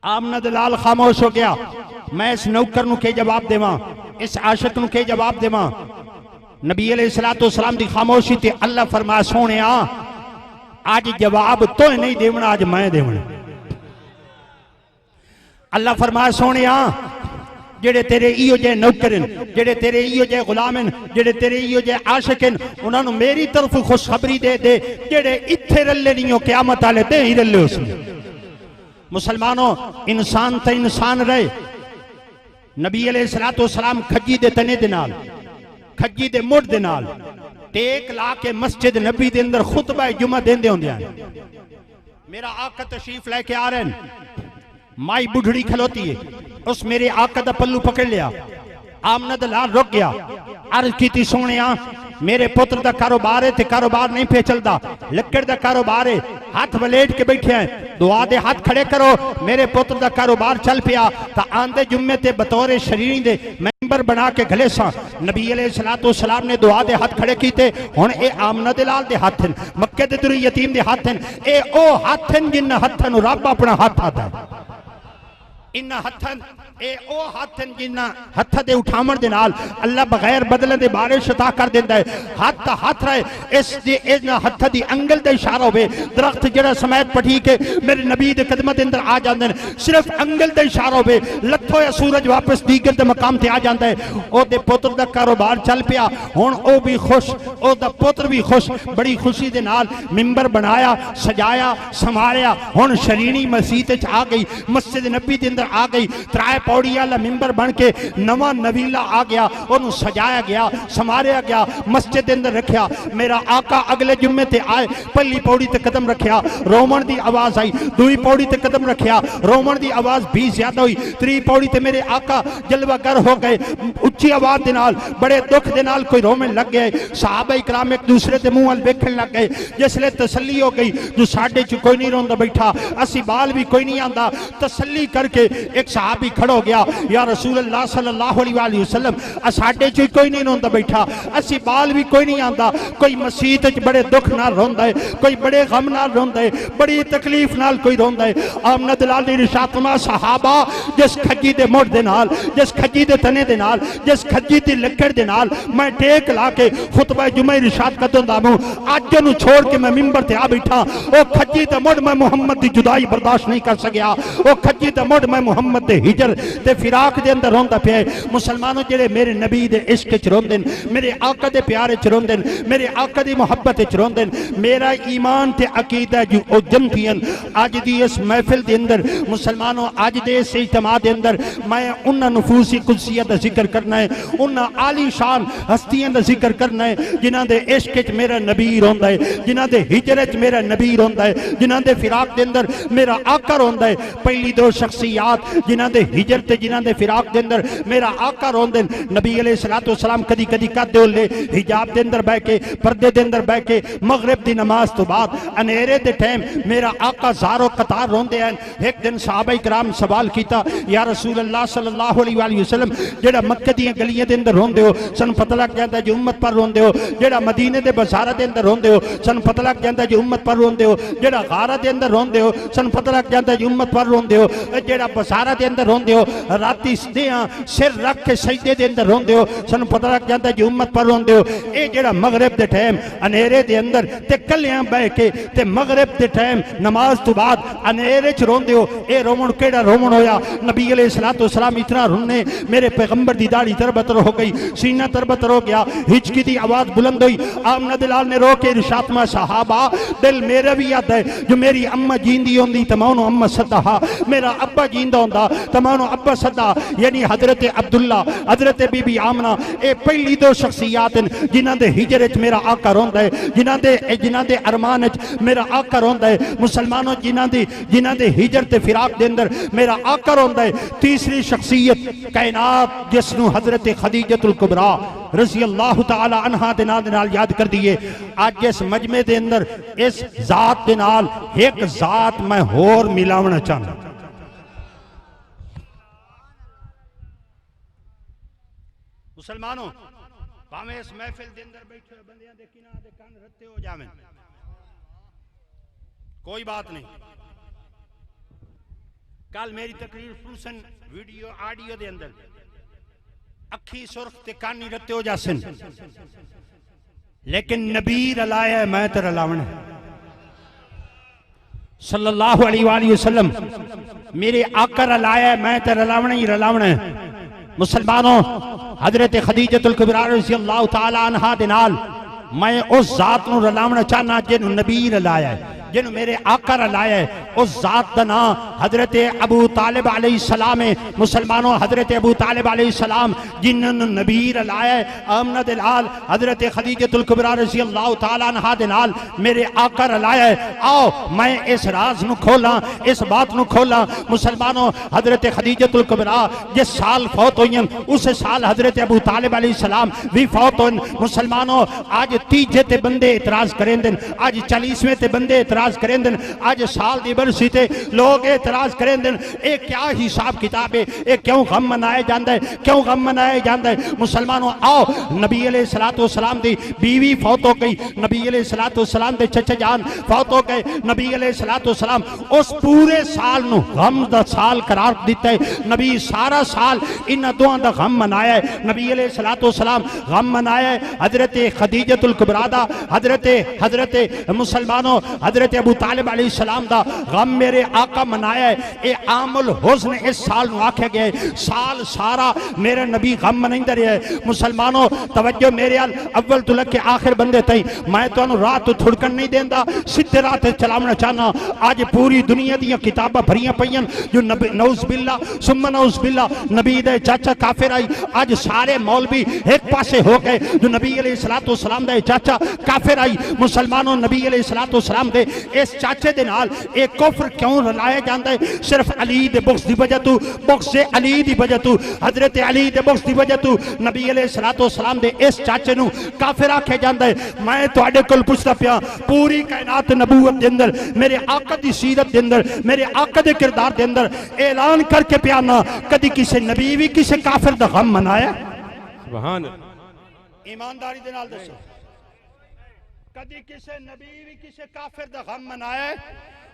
[SPEAKER 2] आमना दलाल खामोश हो गया। मैं इस नौकर नू के जवाब देवां, इस आशिक नू के जवाब देवां? नबी अलैहिस्सलातु वस्सलाम दी खामोशी ते अल्लाह फरमाया सोहणिया आज जवाब तो नहीं देवना, आज मैं देवना। अल्लाह फरमाया सोहणिया जेड़े तेरे इहो जे नौकर हैं, जेड़े तेरे इहो जे गुलाम हैं, जेड़े तेरे इहो जे आशिक हैं, उन्हां नू मेरी तरफ खुशखबरी दे दे जेड़े इत्थे रले नहीं हो क़यामत वाले दिन ही रले हो। मुसलमानों, इंसान तो इंसान रहे। नबी अलैहिस्सलातु वस्सलाम खजी दे तने दे नाल, खज्जी दे मुड़ दे नाल टेक ला के मस्जिद नबी दे अंदर खुतबा जुमा देंदे होंदे हैं। मेरा आका तशरीफ लेके आ रहे हैं, माई बुढ़ड़ी खलोती है, उस मेरे आका दा पल्लू पकड़ लिया, आमना दा लाल रुक गया, अर्ज की सोने मेरे पुत्र दा कारोबार है ते कारोबार नहीं पे चलता, लकड़ दा कारोबार है, हाथ वलेट के बैठे हैं, दुआ दे हाथ खड़े करो, मेरे पुत्र दा कारोबार चल पिया। ता आंदे जुम्मे ते बतौरे शरीरी दे मेंबर बना के घले सा नबी अलैहिस्सलातु सलाम ने दुआ दे हाथ खड़े कीते। हुण ए आमना दे लाल दे हाथ हैं, मक्के दे दुरी यतीम दे हाथ हैं, ए ओ हाथ हैं जिन हत्थां नूं रब अपना हाथ आता है। इन हत्थां ए ओ हत्थन जिन्ना हत्थ दे उठावण दे नाल अल्लाह बगैर बदले दे बारिश अता कर देंदा है। हथ रहे इस दे इन हत्थ दी अंगल दे इशारा होवे, दरख्त जेड़ा समेत पठी के मेरे नबी दे कदमां दे अंदर आ जांदे ने, सिर्फ अंगल दे इशारा होवे, लथो या सूरज वापस दीगर दे मकाम ते आ जांदा है। ओ दे पुत्र दा कारोबार चल पिया, हुण ओ भी खुश, ओ दा पुत्र भी खुश, बड़ी खुशी दे नाल मिंबर बनाया, सजाया, संभालिया। हुण शरीनी मस्जिद च आ गई, मस्जिद नबी दे अंदर आ गई, त्राए पौड़ी वाला मिंबर बन के नवा नवीला आ गया, उन्होंने सजाया गया, संवारिया गया, मस्जिद के अंदर रखा। मेरा आका अगले जुम्मे ते आए, पहली पौड़ी ते कदम रखा, रोमन की आवाज आई, दूई पौड़ी ते कदम रखा, रोमन की आवाज भी ज्यादा हुई, त्री पौड़ी ते मेरे आका जलवागर हो गए, उच्ची आवाज के नाल बड़े दुख के नाल कोई रोमन लग गए। सहाबा इकराम एक दूसरे के मुंह वाल वेखण लग गए। जिसले तसल्ली हो गई जो साडे च कोई नहीं रोंदा बैठा, असी बाल भी कोई नहीं आंदा, तसल्ली करके एक सहाबी खड़ो गया, या रसूल अल्लाह सल्लल्लाहु अलैहि वसल्लम साडे च कोई नहीं रोंदा बैठा, असी बाल भी कोई नहीं आंदा, कोई मसीत च बड़े दुख नाल रोंदा है, कोई बड़े गम नाल रोंदा है, बड़ी तकलीफ नाल कोई रोंदा है। आमना दलाल दी इरशादमा सहाबा जिस खज्जी दे मुड़ दे नाल, जिस खज्जी दे तने दे नाल, जिस खज्जी दी लकड़ दे नाल मैं टेक ला के खुतबा जुमे इरशाद करदा हूं, अज नु छोड़ के मैं मिंबर ते आ बैठा। ओ खज्जी दे मुड़ मैं मुहम्मद दी जुदाई बर्दाश्त नहीं कर सकिया, ओ खज्जी दे मुड़ मैं मुहम्मद दे हिजर ते फिराक दे अंदर रोंदा पिया। मुसलमानों जेड़े मेरे नबी दे इश्क च रोंदे न, मेरे आका दे प्यार च रोंदे न, मेरे आका दी मोहब्बत च रोंदे न, मेरा ईमान ते अकीदा जो ओ जमतियन अज दी इस महफिल दे अंदर मुसलमानों, अज दे इस इज्तिमा दे अंदर मैं उन्हां नफूसी कुदसियत दा जिक्र करना है, उन्हां आली शान हस्तियां दा जिक्र करना है जिन्हां दे इश्क च मेरा नबी रोंदा है, जिन्हां दे हिजर च मेरा नबी रोंदा है, जिन्हां दे फिराक दे अंदर मेरा आका रोंदा है। पहली दो शख्सियात जिन्हां दे हिजर ते जिन्हां दे फिराक दे अंदर मेरा आका रोंदे नबी अलैहिस्सलातु वस्सलाम कदी कदी कद होले हिजाब दे अंदर बैठ के, पर्दे दे अंदर बैठ के, मगरिब दी नमाज तो बाद अनेरे दे टाइम मेरा आका ज़ारो कतार रोंदे हैं। एक दिन सहाबा इकराम सवाल कीता, या रसूल अल्लाह सल्लल्लाहु अलैहि वसल्लम जेड़ा मक्के दी गलियां दे अंदर रोंदे हो, सन पता लग जांदा जे उम्मत पर रोंदे हो, जेड़ा मदीने दे बाज़ारां दे अंदर रोंदे हो, सन पता लग जांदा जे उम्मत पर रोंदे हो, जेड़ा गारा दे अंदर रोंदे हो, सन पता लग जांदा जे उम्मत पर रोंदे हो, जेड़ा बाज़ारां दे अंदर रोंदे हो, राती सिर रख के सजदे दे अंदर रोंदे हो, सन पता लग जाता जी उम्मत पर रोंदे हो। ये जेड़ा मगरिब दे टाइम अनेरे दे अंदर ते कलियां बह के ते मगरिब दे टाइम नमाज तो बाद अनेरे च रोंदे हो, ये रोमन केड़ा रोमन होया? नबी अलैहिस्सलातु वस्सलाम इतना रोने मेरे पैगंबर दी दाढ़ी तरबतर हो गई, सीना तरबतर हो गया, हिचकी दी आवाज बुलंद हुई। आमना दलाल ने रो के इरशाद में सहाबा दिल मेरा भी याद है, जो मेरी अम्मा जींदी होंदी तो मैं उन्होंने अम्मा सदा, मेरा अब्बा जींदा होंदा तो मैं उन्होंने अब्बा सदा, यानी हजरत अब्दुल्ला, हजरत बीबी आमना, ये पहली दो शख्सियात जिन्हां दे हिजर च मेरा आका रोंदा है, जिन्हां दे अरमान च मेरा आका रोंदा है। मुसलमानों जिन्हां दे हिजर ते फिराक दे अंदर मेरा आका रोंदा है। तीसरी शख्सियत कायनात जिसनू हजरत खदीजतुल कुबरा रज़ी अल्लाह तआला अन्हा दे नाल याद कर दिए। आज इस मजमे दे अंदर इस जात दे नाल एक जात मैं होर मिलावना चाहना। मुसलमानों भावें इस महफिल दे अंदर बैठे बंदियां दे किनां दे कान रत्ते हो जावें, कोई बात नहीं। कल मेरी तकरीर सुनसन वीडियो ऑडियो दे अंदर अखी सुर्ख ते कानी रत्ते हो जासन, लेकिन नबी रलाया मैं ते रलावण सल्लल्लाहु अलैहि वसल्लम मेरे आका रलाया मैं ते रलावण ही रलावण। मुसलमानों हजरत खदीजतुल कुबरा रज़ी अल्लाह तआला अन्हा दे नाल मैं उस जात नूं रलावना चाहना जिन्होंने नबी रलाया है। जिन मेरे आका रलाया है उस जात का नाम हजरत अबू तालिब अलैहिस्सलाम है। मुसलमानों हजरत अबू तालिब अलैहिस्सलाम जिन्होंने नबी रलाया है आमना दे नाल हजरत खदीजतुल कुबरा रज़ी अल्लाह तआला अन्हा दे नाल मेरे आका रलाया है। आओ मैं इस राज नु खोला, इस बात नु खोला। मुसलमानों हजरत खदीजतुल कुबरा जिस साल फौत हुई उस साल हजरत अबू तालिब अलैहिस्सलाम भी फौत हुए। मुसलमानों आज 30 ते बंदे इतराज करेंदन, आज 40वें ते बंदे इतराज करेंदन, आज साल दी बरसी ते लोग इतराज करेंदन। ये क्या हिसाब किताब है? ये क्यों गम मनाया जाता है? क्यों गम मनाया जाता है? मुसलमानों आओ नबी अलैहिस्सलातु वस्सलाम दी बीवी फौत हो गई, नबी अलैहिस्सलातु वस्सलाम दे चचा जान फौत हो गए। नबी अलैहिस्सलातु वस्सलाम उस पूरे साल नु गम दा साल करार दिता है। नबी सारा साल इन दुआ दा गम मनाया है। नबी अलैहिस्सलातु वस्सलाम गम मनाया है हजरत खदीजतुल कुबरा दा, हजरत मुसलमानों हजरत अबू तालिब अलैहिस्सलाम दा गम मेरे आका मनाया है। ये आमुल हुज़्न इस साल नु आख्या गया है। साल सारा मेरे नबी गम मनाइंदा रहा है। मुसलमानों तवज्जो मेरे अल अव्वल तो लग के आखिर बंदे तई मैं तुहानू राह तो थुड़कन नहीं देंदा, सीधे राह ते चलावना चाहना। आज पूरी दुनिया दी किताबां भरियां पईयां जो नबी नौज़ बिल्ला सुम्मा नौज़ बिल्ला नबी दे चाचा काफिर आई। आज सारे मौलवी एक पासे हो गए जो नबी अलैहिस्सलातु वस्सलाम दे चाचा काफिर आई। मुसलमानों नबी अलैहिस्सलातु वस्सलाम दे इस चाचे दे नाल एक कुफ्र क्यों रलाया जाता है? सिर्फ अली दे बुग़्ज़ दी वजह तू, बुग़्ज़ अली दी वजह तू, हजरत अली दे बुग़्ज़ दी वजह तू नबी अलैहिस्सलातु वस्सलाम दे इस चाचे नू काफिर आख्या जाता है। मैं तुहाडे कोल पुछदा पिया पूरी कायनात नबूवत दे अंदर मेरे आका दी सीरत दे अंदर मेरे आका दे किरदार दे अंदर ऐलान करके पिया ना कदी किसी नबी भी किसी काफिर दा गम मनाया?
[SPEAKER 3] सुभान
[SPEAKER 2] ईमानदारी दे नाल दसो कदी किसी नबी भी किसी काफिर दा गम मनाया?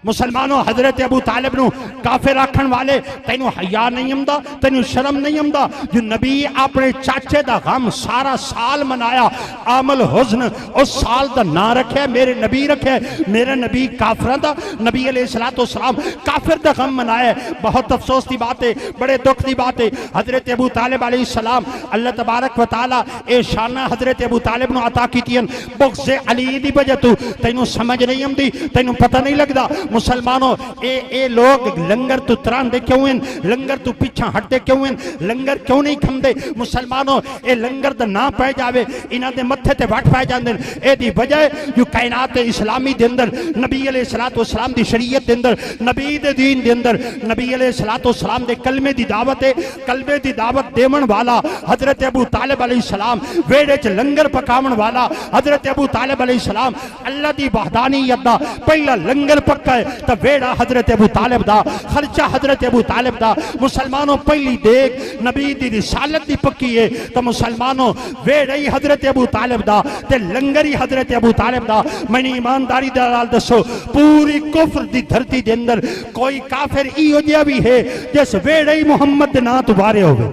[SPEAKER 2] मुसलमानों हजरत अबू तालिब नु काफिर आखण वाले तेनू हया नहीं आंदा, तेनू शर्म नहीं आंदा जो नबी अपने चाचे दा गम सारा साल मनाया। आमल हुज़्न उस साल दा ना रखे मेरे नबी रखे। मेरे नबी काफिरां दा नबी अलैहिस्सलातु वस्सलाम काफिर दा गम मनाया। बहुत अफसोस की बात है, बड़े दुख की बात है। हजरत अबू तालिब अलैहिस्सलाम अल्लाह तबारक व तआला ए शाना हजरत अबू तालिब नु अता कीतियां बुग़्ज़ अली दी वजह तू तेनू समझ नहीं आंदी, तेनू पता नहीं लगदा। मुसलमानों ए लोग लंगर तू तरांदे क्यों हैं? लंगर तू पीछा हटते क्यों हैं? लंगर क्यों नहीं खांदे? मुसलमानों ए लंगर दा ना पै जावे इन्हां दे मत्थे ते वट पै जांदे ने। एदी वजह जो कायनात इस्लामी दे अंदर नबी अलैहिस्सलातु वस्सलाम दी शरीयत दे अंदर नबी दे दीन दे अंदर नबी अलैहिस्सलातु वस्सलाम दे कलमे दी दावत है। कलमे दी दावत देवन वाला हजरत अबू तालिब अलैहिस्सलाम, वेड़े च लंगर पकावन वाला हजरत अबू तालिब अलैहिस्सलाम। अल्लाह दी वहदानियत दा पहला लंगर पक्का है तो वेड़ा हजरत अबू तालिब दा, खर्चा हजरत अबू तालिब दा। मुसलमानों पहली देख नबी दी रिसालत दी पक्की है तो मुसलमानों वेड़ा ही हजरत अबू तालिब दा ते लंगर ही हजरत अबू तालिब दा। मैंने ईमानदारी दे नाल दसो पूरी कुफ्र दी धरती दे अंदर कोई काफिर इहो जिहा भी है जिस वेड़ा ही मुहम्मद दे नां तो बारे होवे?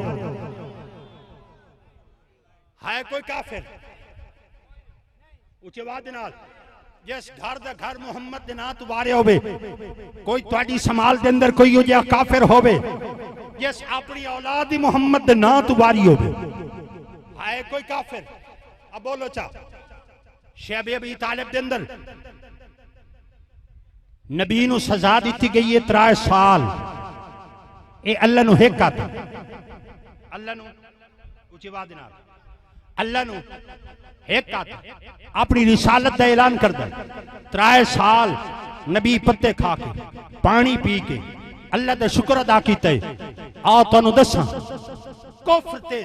[SPEAKER 2] है कोई काफिर? उच्ची आवाज़ दे नाल जिस घर दा घर मुहम्मद दे नां तो बारे होवे? कोई तुहाडी समाल दे अंदर कोई जिहा काफिर होवे जिस अपनी औलाद ही मुहम्मद दे नां तो बारी होवे? है कोई काफिर? अब बोलो चा शैब अबी तालिब दे अंदर नबी नू सजा दी गई है 3 साल। ये अल्लाह नू हिक आता अल्लाह नू उच्ची आवाज़ दे नाल अल्लाह नू एक आता अपनी रिसालत का ऐलान करता है। 3 साल नबी पत्ते खा के पानी पी के अल्लाह का शुक्र अदा किया है। आओ तुहानू दसां कुफ्र ते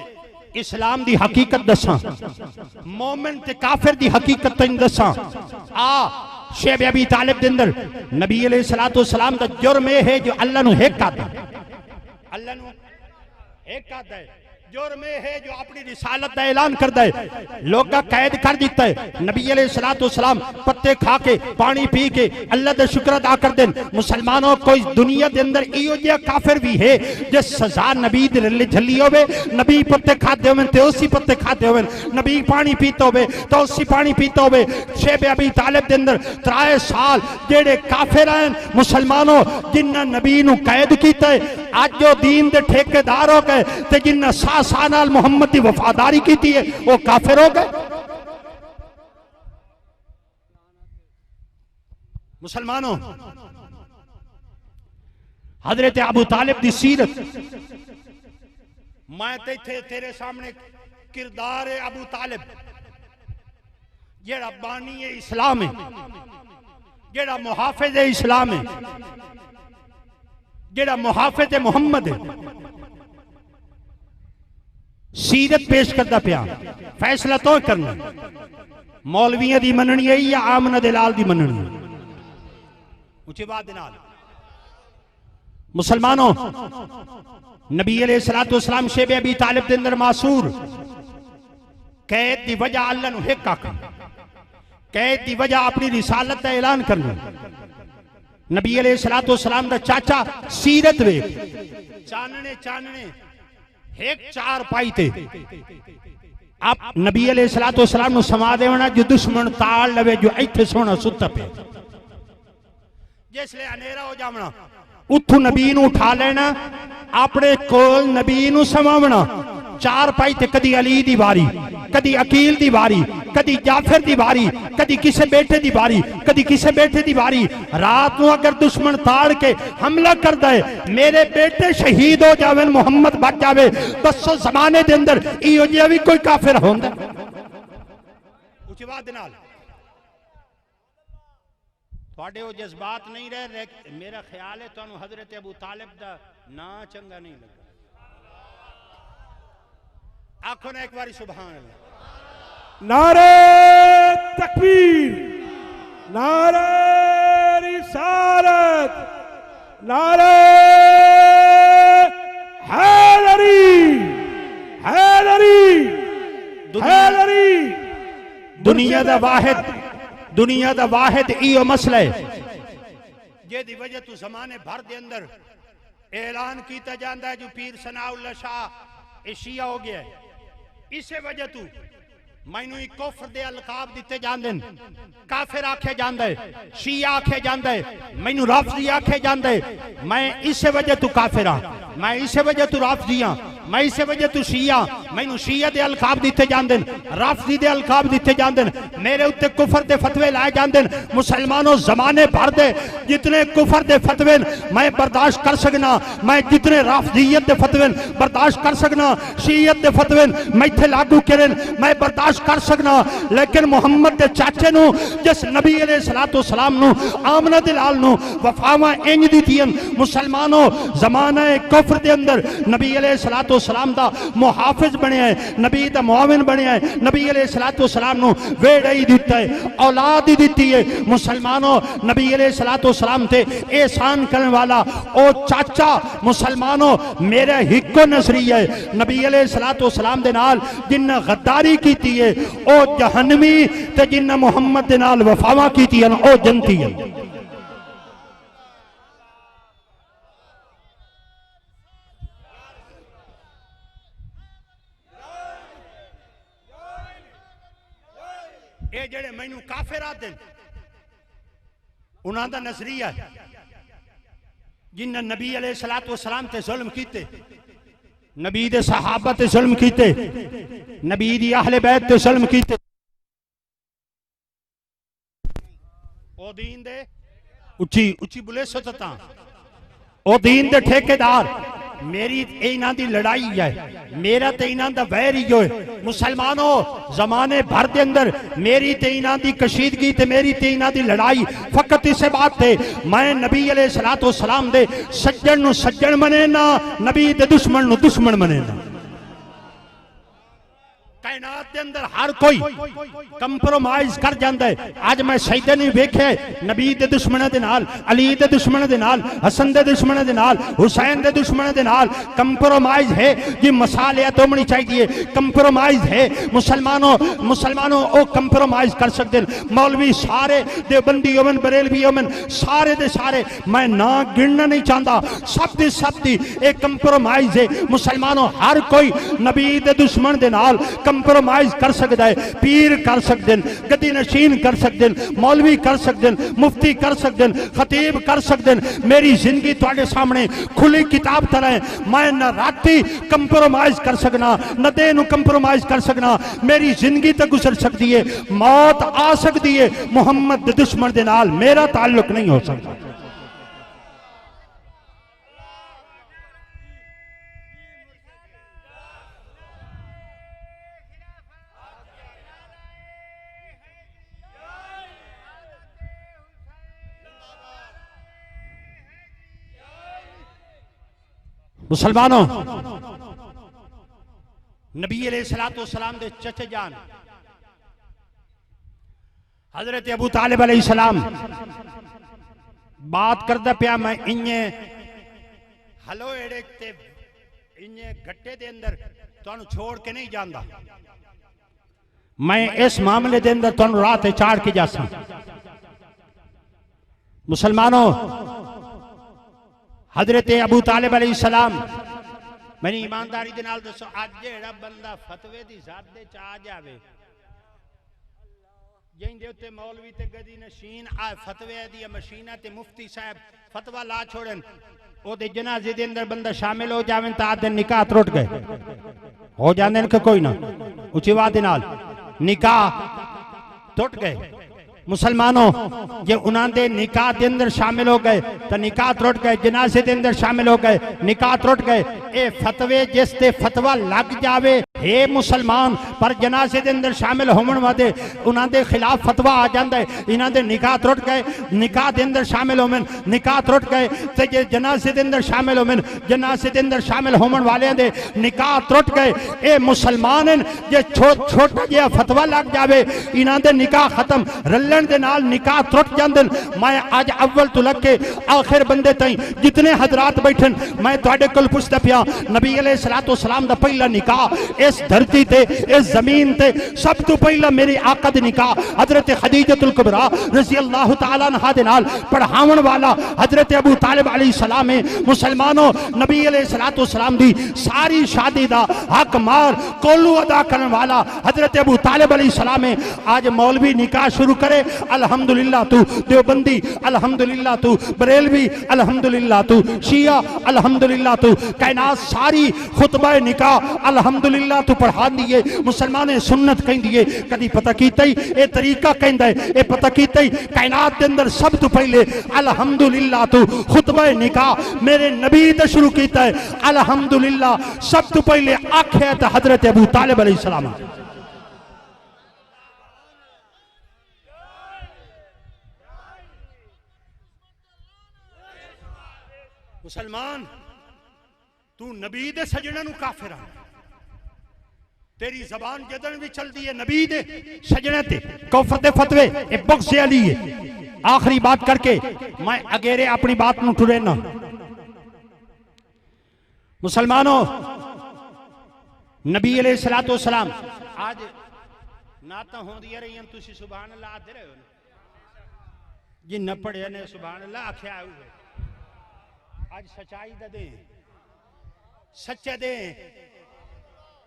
[SPEAKER 2] इस्लाम दी हकीकत दसां, मोमिन ते काफिर दी हकीकत तैनूं दसां। आ शैब अबी तालिब दे अंदर नबी अलैहिस्सलातु वस्सलाम दा जुर्म है जो अल्लाह नू हिक आता है। अल्लाह नू हिक आता है जुर्म है जो अपनी रिसालत का ऐलान करता है। लोग कैद कर दिता है। नबी अलैहिस्सलातु वस्सलाम पत्ते खा के पानी पी के अल्लाह का शुक्र अदा कर दें। मुसलमानों कोई दुनिया के अंदर इहो जिहा काफिर भी है जो सजा नबी दे रले झली होवे। नबी पत्ते खाते होवे ते उसी पत्ते खाते होवे, नबी पानी पीता होवे तो उसी पानी पीता होवे। शैब अबी तालिब के अंदर 3 साल जेड़े काफिर हैं मुसलमानों जिन्ना नबी नू कैद किया है अज जो दीन दे ठेकेदार हो गए ते जिन्ना साल मुहम्मद की वफादारी की थी वो काफिर हो गए। मुसलमानों, हजरत अबू तालिब दी सीरत मैं तेरे सामने किरदार है अबू तालिब जेड़ा बानी है इस्लाम है, जेड़ा मुहाफिज है इस्लाम है, जेड़ा मुहाफिज है मुहम्मद है। सीरत पेश करता पिया, फैसला तो करना मौलवियां दी मननी है या आमना दे लाल दी मननी है। ऊंची बात दे नाल मुसलमानों, नबी अलैहिस्सलातु वस्सलाम शेब अबी तालिब दे अंदर मासूर कैद दी वजह अल्लाह नु हिक आख, कैद दी वजह अपनी रिसालत का ऐलान करना। नबी अलैहिस्सलातु वस्सलाम दा चाचा सीरत वे चानने चानने एक चार पाई थे आप नबी अलैहिस्सलातु वस्सलाम नु समा देवना जो दुश्मन ताल लवे जो इत्थे सोना सुत्ता पे जिसले अनेरा हो जावना उठू नबी नु उठा लेना अपने कोल नबी नु समावना। चार पाई ते कदी अली दी वारी, कदी अकील दी वारी, कदी जाफर दी वारी, कदी किसे बेटे दी वारी, कदी किसे बेटे दी वारी। रात को अगर दुश्मन ताड़ के हमला कर दे मेरे बेटे शहीद हो जावे मुहम्मद बच जावे, दसो जमाने दे अंदर इहो जिहा भी कोई काफिर होंदा। उची बात दे नाल तुहाडे वो जज्बात नहीं रहे। मेरा ख्याल है तुहानू हजरत अबू तालिब दा ना चंगा नहीं लगा। आखो ना एक बारी सुभान अल्लाह।
[SPEAKER 3] नारे तकबीर, नारे रिसालत, नारे हैदरी, हैदरी, हैदरी।
[SPEAKER 2] दुनिया दा वाहिद, दुनिया दा वाहिद इहो मसला है जेदी वजह तू जमाने भर दे अंदर ऐलान किया जाता है जो पीर सनाउल्लाह शाह एशिया हो गया है। इसे वजह तू मैनू कुफर दे अलकाब दिते जांदे न, काफिर आखे जांदा है, शिया आखे जांदा है, मैनू राफजी आखे जांदा है। मैं इसे वजह तू काफिर हां, मैं इसे वजह तू राफजी हां, मैं इसे वजह तू शिया, मैनू शिया दे अलकाब दिते जांदे न, राफजी दे अलकाब दिते जांदे न, मेरे उत्ते कुफर दे फतवे लाए जांदे न। मुसलमानों जमाने भर दे जितने कुफर दे फतवे मैं बर्दाश्त कर सकना, मैं जितने राफजियत दे फतवे बर्दाश्त कर सकना, शियत दे फतवे मैं इत्थे लागू करन मैं बर्दाश्त कर सकना। लेकिन मुहम्मद दे चाचे नु जिस नबी अलैहिस्सलातु वस्सलाम नु आमना दे लाल नु वफावां इंज दित्तियां। मुसलमानों जमाना कुफर दे अंदर नबी अलैहिस्सलातु वस्सलाम दा मुहाफिज बनया है, नबी दा मुआविन बनया है, नबी अलैहिस्सलातु वस्सलाम नु वेड़ा ही दिता है, औलाद ही दिती है। मुसलमानों नबी अलैहिस्सलातु वस्सलाम ते एहसान करने वाला ओ चाचा मुसलमानों मेरा हिक्को नजरिया है। नबी अलैहिस्सलातु वस्सलाम दे नाल जिन्ना गद्दारी कीती है ओ जहन्नमी ते जिन्ना मुहम्मद दे नाल वफावां कीतियां ओ जन्नती है। ये जेड़े मैनू काफिर आते उन्हां दा नजरिया जिन्ना नबी अलैहिस्सलातु वस्सलाम ते जुल्म कीते, नबी दे सहाबा ते जुल्म कीते, नबी दी अहले बैत ते जुल्म कीते, ओ दीन दे उच्ची उच्ची बुले सतता ओ दीन दे ठेकेदार मेरी इन्हां दी लड़ाई है, मेरा ते इन्हां दा वैर ही है। मुसलमानों जमाने भर दे अंदर मेरी ते इन्हां दी कशीदगी ते मेरी ते इन्हां दी लड़ाई फकत इसे बात थे मैं नबी अलैहिस्सलातु वस्सलाम दे सज्जन नु सज्जन मने ना, नबी दे दुश्मन नु दुश्मन मने ना। कायनात के अंदर हर कोई कंप्रोमाइज कर जाता है। आज मैं सईदे नहीं वेखे नबी दे दुश्मनों दे नाल, अली दे दुश्मनों दे नाल, हसन दे दुश्मनों दे नाल, हुसैन दे दुश्मनों दे नाल कंप्रोमाइज है जी मसाले तो होनी चाहिए, कंप्रोमाइज है। मुसलमानों मुसलमानों ओ कंप्रोमाइज कर सकते हैं। मौलवी सारे देवबंदी होवन बरेलवी होवन सारे दे सारे मैं ना गिनना नहीं चाहता, सब दी एक कंप्रोमाइज है। मुसलमानों हर कोई नबी दे दुश्मन दे नाल कंप्रोमाइज कंप्रोमाइज कर सकता है, पीर कर सकते हैं, गद्दी नशीन कर सकते हैं, मौलवी कर सकते हैं, मुफ्ती कर सकते हैं, खतीब कर सकते हैं। मेरी जिंदगी तुहाडे सामने खुली किताब तरह है। मैं न राती कंप्रोमाइज कर सकना, न दिन कंप्रोमाइज कर सकना। मेरी जिंदगी तो गुजर सकती है, मौत आ सकती है, मुहम्मद दे दुश्मन दे नाल मेरा ताल्लुक नहीं हो सकता। मुसलमानों, नबी अलैहिस्सलाम दे चचे जान हजरत अबू तालिब अलैहिस्सलाम बात करदा पिया। मैं इन्ने हलो एड़े ते इन्ने गट्टे दे अंदर तुहानू छोड़ के नहीं जांदा। मैं इस मामले दे अंदर तुहानू राह ते चाड़ के जासा। मुसलमानों, हजरत अबू तालिब अलैहिस्सलाम मैंने ईमानदारी दे नाल दसो, अज जेड़ा बंदा फतवे दी ज़ात दे च आ जावे, जिंदे उत्ते मौलवी ते गदी नशीन आ फतवे दी मशीना ते मुफ्ती साहब फतवा ला छोड़न, ओदे जनाजे दे अंदर बंदा शामिल हो जावे तां आदे निकाह त्रुट गए हो जांदे कि कोई ना उची आवाज़ दे नाल निकाह टुट गए। मुसलमानों, जे उन्होंने निकाह के अंदर शामिल हो गए तो निकाह त्रुट गए, जनाजे के अंदर शामिल हो गए निकाह त्रुट गए। ये फतवे जिस ते फतवा लग जावे हे मुसलमान, पर जनाजे के अंदर शामिल होने वाले उन्होंने खिलाफ फतवा आ जाता है, इन्होंने निकाह त्रुट गए, निकाह के अंदर शामिल होवन निकाह त्रुट गए। तो जे जनाजे के अंदर शामिल होवन, जनाजे के अंदर शामिल होने वाले दे निकाह त्रुट गए। ये मुसलमान जे छोटा जिहा फतवा लग जावे, इन्होंने निकाह खत्म, रलन दे नाल निकाह त्रुट जांदे। मैं आज अव्वल तो लग के आखिर बंदे ताईं जितने हजरात बैठन, मैं तुहाडे कोल पुछदा पिया, नबी अलैहिस्सलाम दा पहला निकाह इस धरती ते इस जमीन ते सब तो पहला मेरे आका दे निकाह हजरत खदीजतुल कुबरा रज़ी अल्लाह तआला अन्हा दे नाल पढ़ावन वाला हजरत अबू तालिब अलैहिस्सलाम है। मुसलमानों, नबी अलैहिस्सलाम दी सारी शादी दा हक मार कोलू अदा करने वाला हजरत अबू तालिब अलैहिस्सलाम है। आज मौलवी निकाह शुरू करे, अल्हम्दुलिल्लाह तू देवबंदी, अल्हम्दुलिल्लाह तू बरेलवी, अल्हम्दुलिल्लाह तू शिया, अल्हम्दुलिल्लाह तू कायनात सारी खुतबा निकाह अल्हम्दुलिल्लाह तू पढ़ा दिए। मुसलमान सुन्नत कहंदी है, कदी पता कीता ही ये तरीका कहंदा है, ये पता कीता ही कायनात के अंदर सब तो पहले अल्हम्दुलिल्लाह तू खुतबा निकाह मेरे नबी ते शुरू कीता है। अल्हम्दुलिल्लाह सब तो पहले आख्या तो हजरत अबू तालिब अलैहिस्सलाम। मुसलमान, तू नबी दे सजणा नू काफिर आ, तेरी जबान जदन भी चलती है नबी दे सजणे ते कौफर दे फतवे ए बख्श अली है। आखिरी बात करके मैं अगेरे अपनी बात नू टुरे ना। मुसलमानों, नबी अलैहिस्सलाम आज नाता होंदियां रही तुसी सुभान अल्लाह आते रहे हो, जिन्ना पढ़िया ने सुभान अल्लाह आख्या हुए। आज सच्चाई दा दे, सच्चे दे,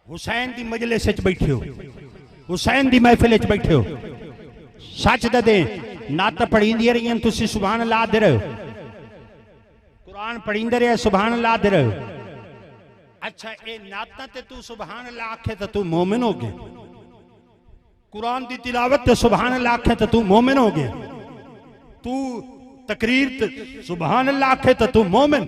[SPEAKER 2] हुसैन दी मजलिस च बैठे हो, हुसैन दी महफिल च बैठे हो, सच दा दे। नात पढ़ींदी रही तुसी सुभान अल्लाह दे रहे हो, कुरान पढ़ींदे रहे सुभान अल्लाह दे रहे हो। अच्छा, ये नाता ते तू सुभान अल्लाह आखे तो तू मोमिन हो गया, कुरान दी तिलावत ते सुभान अल्लाह आखे तो तू मोमिन हो गया, तू तकरीर सुभान अल्लाह आखे तो तू मोमिन,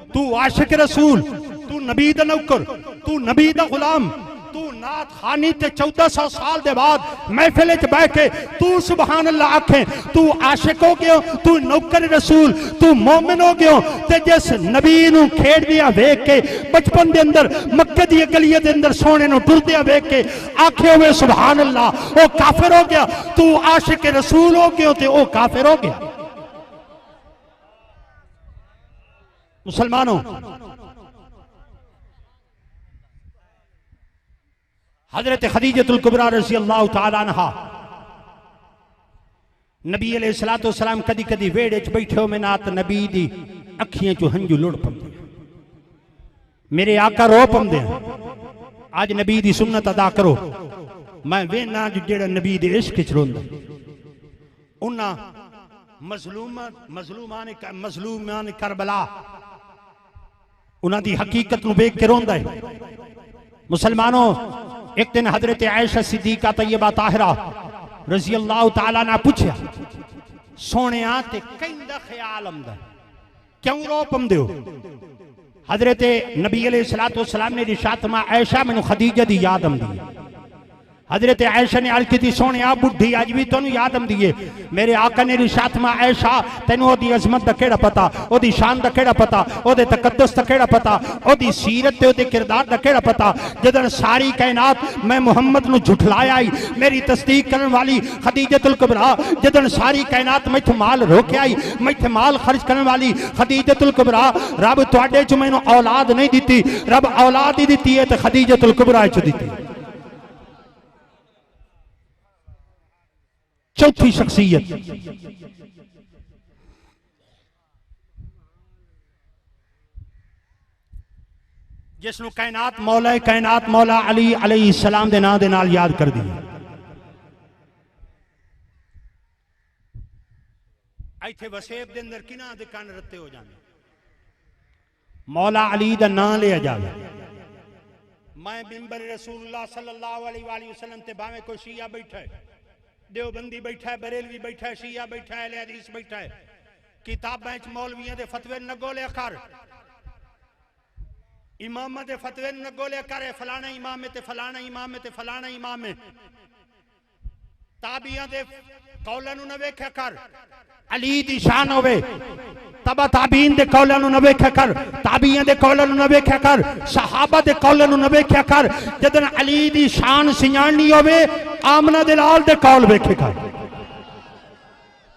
[SPEAKER 2] तू आशिक रसूल, तू नबी दा नौकर, तू नबी दा गुलाम, तू नात खानी ते 1400 साल दे बाद महफिल च बैठ के तू सुभान अल्लाह आखे, तू आशिक हो गयो, तू नौकर रसूल, तू मोमिन हो गयो। ते जिस नबी नू खेड़दिया वेख के बचपन दे अंदर मक्के दी गलियां दे अंदर सोने नू टुरदिया वेख के आखे हुए सुभान अल्लाह, ओ काफिर हो गया। तू आशिक रसूल हो गयो ते ओ काफिर हो गया। मुसलमानों, हजरत खदीजतुल कुबरा रज़ी अल्लाह तआला अन्हा नबी अलैहिस्सलाम कदी कदी वेड़े च बैठे हो में नात नबी दी अखियां चो हंजू लुड़ पौंदे, मेरे आका रो पौंदे। आज नबी दी सुन्नत अदा करो, मैं वेना जेड़ा नबी दे इश्क च रोंदा उन्हां मजलूमान करबला उन्हां दी हकीकत नूं वेख के रोंदा है। मुसलमानों, एक दिन हजरत आयशा सिद्दीका तैयबा ताहिरा रजी अल्लाह तआला ने पूछा, सोने ते कहंदा ख्याल आंदा क्यों रो पमदे हो? हजरत नबी अलैहिस्सलातु वस्सलाम ने इरशाद फरमाया, आयशा मैनू खदीजा दी याद आंदी है। हजरत आयशा ने अर्ज की, सोने बुढ़ी अज भी तेन याद आंदी है। मेरे आका ने इरशाद फरमाया, आयशा तेन ओदी अजमत दा केड़ा पता, ओदी शान दा केड़ा पता, ओदे तकद्दुस दा केड़ा पता, ओदी सीरत ते ओदे किरदार दा केड़ा पता। जदन सारी कायनात मैं मुहम्मद नू झुठलाया आई, मेरी तस्दीक करने वाली खदीजतुल कुबरा, जदन सारी कायनात मैथे माल रोके आई, मैथे माल खर्च करने वाली खदीजतुल कुबरा, रब तुहाडे च मैनू औलाद नहीं दिती, रब औलाद ही दिती है ते खदीजतुल कुबरा च दिती। चौथी शख्सियत जिसनों कायनात मौला अली अलैहिस्सलाम दे नाम दे नाल याद कर दी। इत्थे वसेब दे अंदर किना दे कन रत्ते हो जाने, मौला अली दा नाम लिया जावे। मैं मिंबर रसूलुल्लाह सल्लल्लाहु अलैहि वसल्लम ते भावे कोई शिया बैठा है, देवबंदी बैठा है, बरेलवी बैठा है, शिया बैठा है, अहले हदीस बैठा है, किताबां च मौलवियां दे फतवे न गोले कर, इमाम दे फतवे न गोले कर, फलाना इमाम है ते फलाना इमाम है ते फलाना इमाम है। ताबियां दे कौलां नूं न वेख्या कर, अली दी शान होवे तबा ताबीन दे कौलां नूं न वेख्या कर, ताबियां दे कौलां नूं न वेख्या कर, सहाबा दे कौलां नूं न वेख्या कर। जदन अली दी शान सियाणनी होवे आमना दे लाल दे कौल वेखे कर,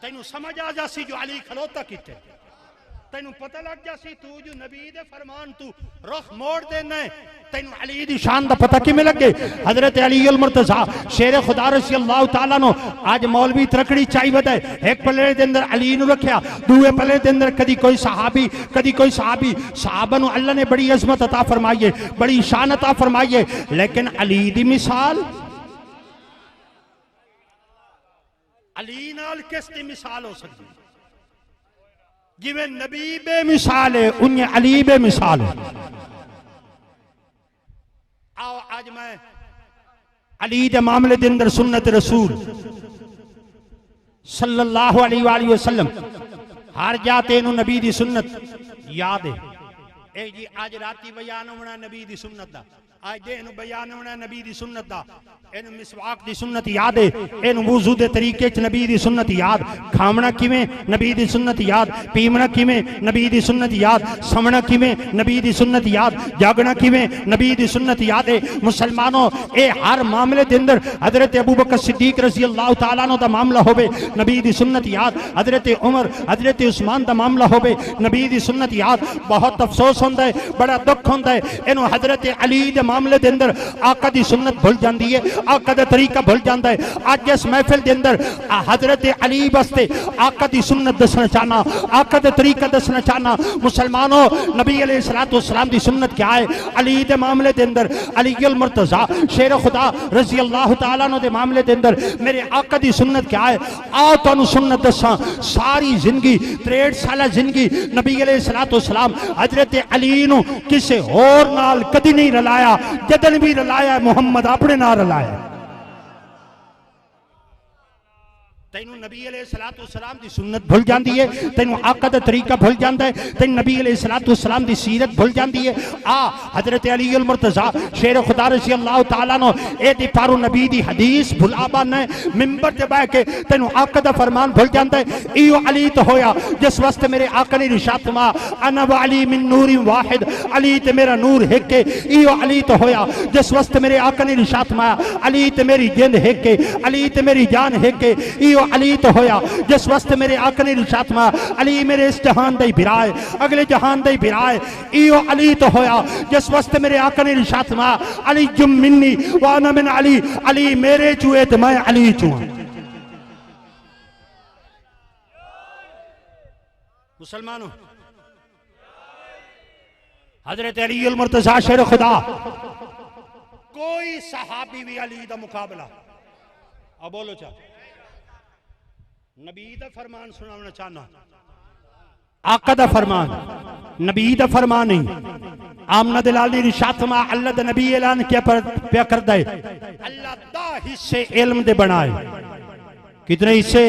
[SPEAKER 2] तैनू समझ आ जासी जो अली खलोता किते, तैनू पता लग जासी तू जो नबी दे फरमान तू रुख मोड़ देना है, तैनू अली दी शान दा पता किमें लगे। हजरत अली अल मुर्तजा शेर खुदा रज़ी अल्लाह तआला नो आज मौलवी तरकड़ी चाई वदा है, एक पल्ले दे अंदर अली नु रखया, दूए पल्ले दे अंदर कदी कोई सहाबी कदी कोई सहाबी। सहाबा नु अल्लाह ने बड़ी अजमत अता फरमाई है, बड़ी शान अता फरमाई है, लेकिन अली दी मिसाल अली नाल किस दी मिसाल हो सकती? जिवें नबी बेमिसाल है उन्हें अली बेमिसाल है। आओ आज मैं अली दे मामले दे अंदर सुन्नत रसूल सल्लल्लाहु अलैहि वसल्लम हर जाते इनू नबी दी सुन्नत याद है। ए जी आज राती बयान होना नबी दी सुन्नत दा, आज दे इनू बयान होना नबी दी सुन्नत दा, इनू मिसवाक दी सुन्नत याद है, इनू वुजू दे तरीके च नबी दी सुन्नत याद, खामना किवें नबी दी सुन्नत याद, पीवना किवें नबी दी सुन्नत याद, समना किवें नबी दी सुन्नत याद, जागना किवें नबी दी सुन्नत याद है। मुसलमानों ए हर मामले दे अंदर हजरत अबू बकर सिद्दीक रज़ी अल्लाह तआला अन्हु दा मामला होवे नबी दी सुन्नत याद, हजरत उमर हजरत उस्मान दा मामला होवे नबी दी सुन्नत याद। बहुत अफसोस होंदा है, बड़ा दुख होंदा है, इन्हू हजरत अली दे मामले दे अंदर आका दी सुन्नत भुल जाती है, आका दा तरीका भुल जाता है। आज इस महफिल दे अंदर हजरत अली वास्ते आका दी सुन्नत दसना चाहना, आका दा तरीका दसना चाहना। मुसलमानों नबी अलैहिस्सलातु वस्सलाम दी सुन्नत क्या है? अली दे मामले दे अंदर अली अल मुर्तजा शेर खुदा रज़ी अल्लाह तआला अन्हु दे मामले दे अंदर मेरे आका दी सुन्नत क्या है? आओ तुहानू सुन्नत दसां। सारी जिंदगी 63 साल जिंदगी नबी अलैहिस्सलातु वस्सलाम हजरत अली नू किसे होर नाल कदी नहीं रलाया, जदन भी रलाया मुहम्मद अपने नाल रलाया। तैनू नबी अलैहिस्सलातु वस्सलाम दी सुन्नत भुल जाती है, तैनू आका दा तरीका भुल जाता है, तैनू नबी अलैहिस्सलातु वस्सलाम दी सीरत भुल जाती है। हजरत अली अल मुर्तजा शेर खुदा रज़ी अल्लाह तआला अन्हु ए दी पारू नबी दी हदीस भुला बन है, मिंबर ते बैठ के तैनू आका दा फरमान भुल जाता है। इयो अली तो होया जिस वक्त मेरे आका ने इरशाद फरमाया अना व अली मिन नूरि वाहिद, अली ते मेरा नूर है के। इयो अली तो होया जिस वक्त मेरे आका ने इरशाद फरमाया अली ते मेरी जिंद है के, अली ते मेरी जान है के। इयो अली तो होया जिस वक्त मेरे आका ने इरशाद फरमाया अली मेरे इस जहान दा बिरा है, अगले जहान दा बिरा है। इयो अली तो होया जिस वक्त मेरे आका ने इरशाद फरमाया अली जुम मिन्नी व अना मिन अली, अली मेरे चुए ते मैं अली चुआ। मुसलमानों हजरत अली अल मुर्तजा शेर खुदा कोई सहाबी भी अली दा मुकाबला। अब बोलो चा नबी दा फरमान सुनाना चाहना, आका दा फरमान, नबी दा फरमान नहीं। आमना दिलाली रिशातमा अल्लाह दा नबी ऐलान क्या प्या कर दे, अल्लाह दा हिस्से इल्म दे बनाए। कितने हिस्से?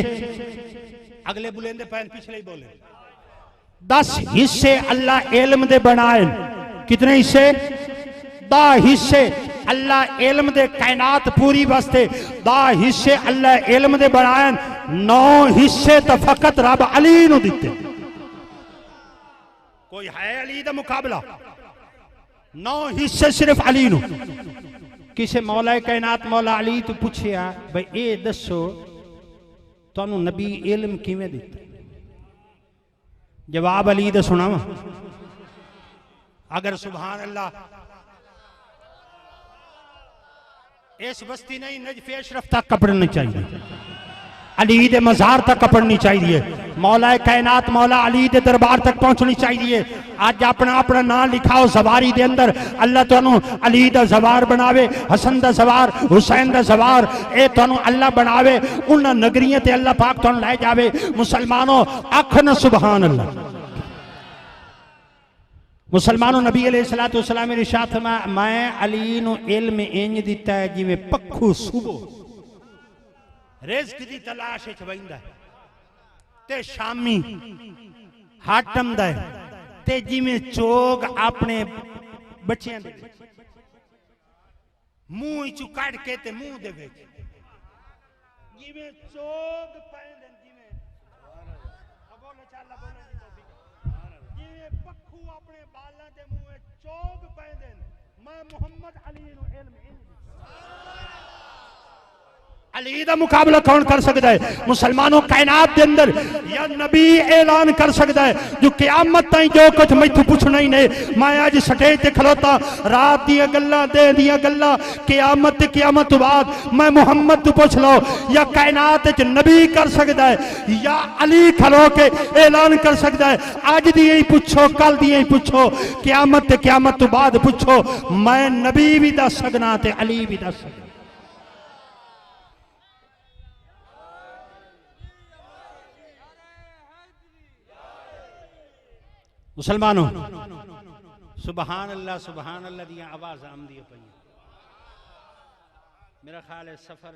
[SPEAKER 2] अगले बुलेंदे पैन पिछले ही बोले 10 हिस्से अल्लाह इल्म दे बनाए। कितने हिस्से? 10 हिस्से अल्लाह इल्म दे कायनात पूरी वास्ते 10 हिस्से अल्लाह इल्म दे बनाए। 9 हिस्से तो फकत रब अली नू दिते। कोई है अली दा मुकाबला? 9 हिस्से सिर्फ अली नू। किसे मौला कायनात मौला अली तो पूछया भाई ये दसो तुहानू नबी इल्म किवें दिता? जवाब अली दा सुनावा। अगर सुभान अल्लाह इस बस्ती नहीं नजफे अशरफ तक कपड़नी चाहिए, अली दे मजार तक कपड़नी चाहिए, मौला कायनात मौला अली दे दरबार तक पहुंचनी चाहिए। आज अपना अपना नाम लिखाओ जवारी दे अंदर, अल्लाह तुहानू अली दा जवार बनावे, हसन दा जवार, हुसैन दा जवार, ए तुहानू अल्लाह बनावे। उन्हां नगरियां ते अल्लाह पाक तुहानू ले जावे। मुसलमानों आख न सुभान अल्लाह। मुसलमानों नबी अलैहिस्सलातु वस्सलाम ने इरशाद फरमाया मैं अली नू इल्म इंज दिता है जिवें पक्खू सुबह रिज़्क दी तलाश विच वहिंदा है ते शामी हाटमदा है ते जिवें चोग अपने बच्चियां दे मुंह चू कढ के ते मुंह दे विच जिवें चोग पैंदे जिवें बोलो चल बोलो जिवें पक्खू अपने बालां दे मुंह विच चोग पैंदे। मैं मुहम्मद अली नू इल्म अली दा मुकाबला कौन कर सकता है? मुसलमानों कायनात के अंदर या नबी ऐलान कर सकता है जो क़यामत ताईं जो कुछ मैथू पूछना ही नहीं। मैं आज स्टेज ते खलोता रात दी गल्लां दे दियां गल्लां क़यामत तो बाद मैं मुहम्मद तो पूछ लो या कायनात च नबी कर सकता है या अली खलो के ऐलान कर सकता है। आज दी ही पूछो कल दी ही पूछो क़यामत तो बाद पूछो मैं नबी भी दस सकना ते अली भी दस सकना। मुसलमानों सुबहान अल्लाह दियां आवाज़ आमदी पई। मेरा ख्याल है सफर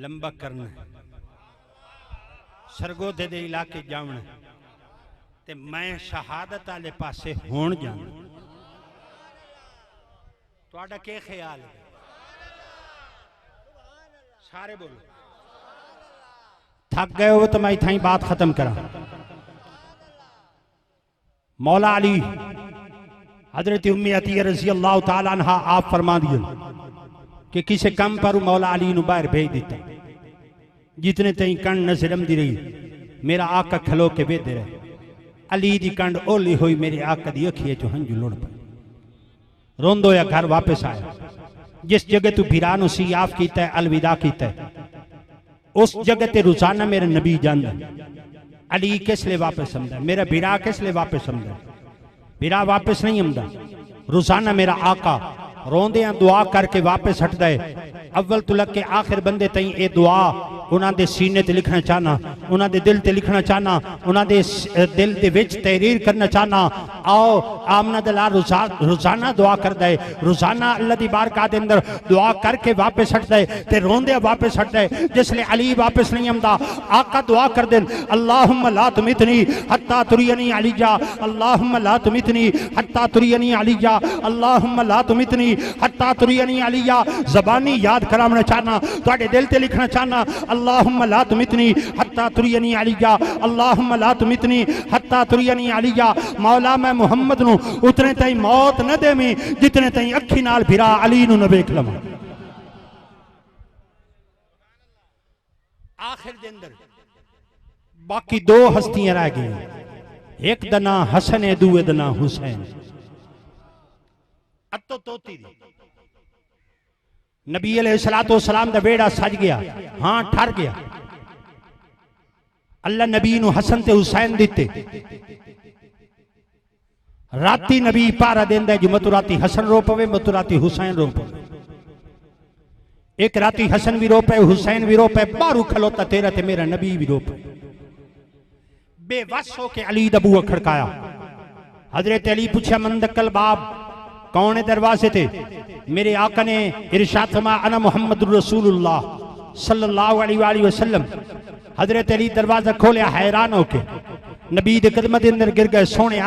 [SPEAKER 2] लंबा करना सरगोधे दे इलाके जावना ते मैं शहादत वाले पासे होण जाना। तुहाडा क्या ख्याल है? सारे बोलो। थक गए हो तो मैं इत्थां ही बात खत्म करा। मौला अली हजरत उम्मी अतिया रज़ी अल्लाह तआला अन्हा आप फरमा दिए कि किसी कम पर मौला अली नू बाहर भेज दिता। जितने तई कंड नजर आंदी रही मेरा आका खलो के वेदे रहे। अली दी कंड ओली हुई मेरे आका दी अखिए चो हंजू लुढ़ पए। रोंदो या घर वापस आया। जिस जगह तू भिरा नू सियाफ कीता है अलविदा कीता है उस जगह ते रोजाना मेरे नबी जांदा। अली किस लिए वापस आंदा? मेरा बिरा किस लिए वापस आंदा? बिरा वापस नहीं आंदा। रोजाना मेरा आका रोंदियां दुआ करके वापस हटदा है। अव्वल तो लग के आखिर बंदे तई ये दुआ उन्होंने सीने ते लिखना चाहना, उन्होंने दिल ते लिखना चाहना, उन्होंने दिल दे विच तहरीर करना चाहना। आओ आमना दला रोजाना दुआ करदा है। रोजाना अल्लाह दी बारगाह दे अंदर दुआ करके वापस हटदा है ते रोंदे वापस हटदा है। जिसले अली वापस नहीं आंदा आका दुआ कर देन अल्लाहुम्मा ला तुमितनी हत्ता तुरियनी अलीजा, अल्लाहुम्मा ला तुमितनी हत्ता तुरियनी अलीजा, अल्लाहुम्मा ला तुमितनी हत्ता तुरियनी अलीजा। ज़बानी याद कराना चाहना, तुहाडे दिल ते लिखना चाहना अल्लाहुम्मा ला तुमितनी हत्ता तुरियनी अलीजा, अल्लाहुम्मा ला तुमितनी हत्ता तुरियनी अलीजा। मौला मैं मुहम्मद नू उतने ताईं मौत न देवी जितने ताईं अखी नाल भिरा अली नू न वेख लवां। आखिर दे अंदर बाकी दो हस्तियां रह गई। एक दा नां हसन है, दूए दा नां हुसैन। अत्तो तोती दी नबी अलैहिस्सलातु वस्सलाम दा बेड़ा सज गया, हां ठर गया। अल्लाह नबी नू हसन ते हुसैन दिते। राती नबी पारा देंदा जो मतु राती हसन रो पवे मतु राती हुसैन रो पवे। एक राती हसन भी रो पे, हुसैन भी रो पे, बारू खलोता तेरा ते मेरा नबी भी रो पे। बेवस होके अली दा बूहा खड़काया। हजरत अली पूछा मंदकल बाब, कौन है दरवाजे थे? मेरे आका ने इरशाद फरमाया अना मुहम्मदुर रसूलुल्लाह सल्लल्लाहु अलैहि वसल्लम। हजरत अली दरवाजा खोलिया, हैरान होके नबी दे कदम दे अंदर गिर गए। सोने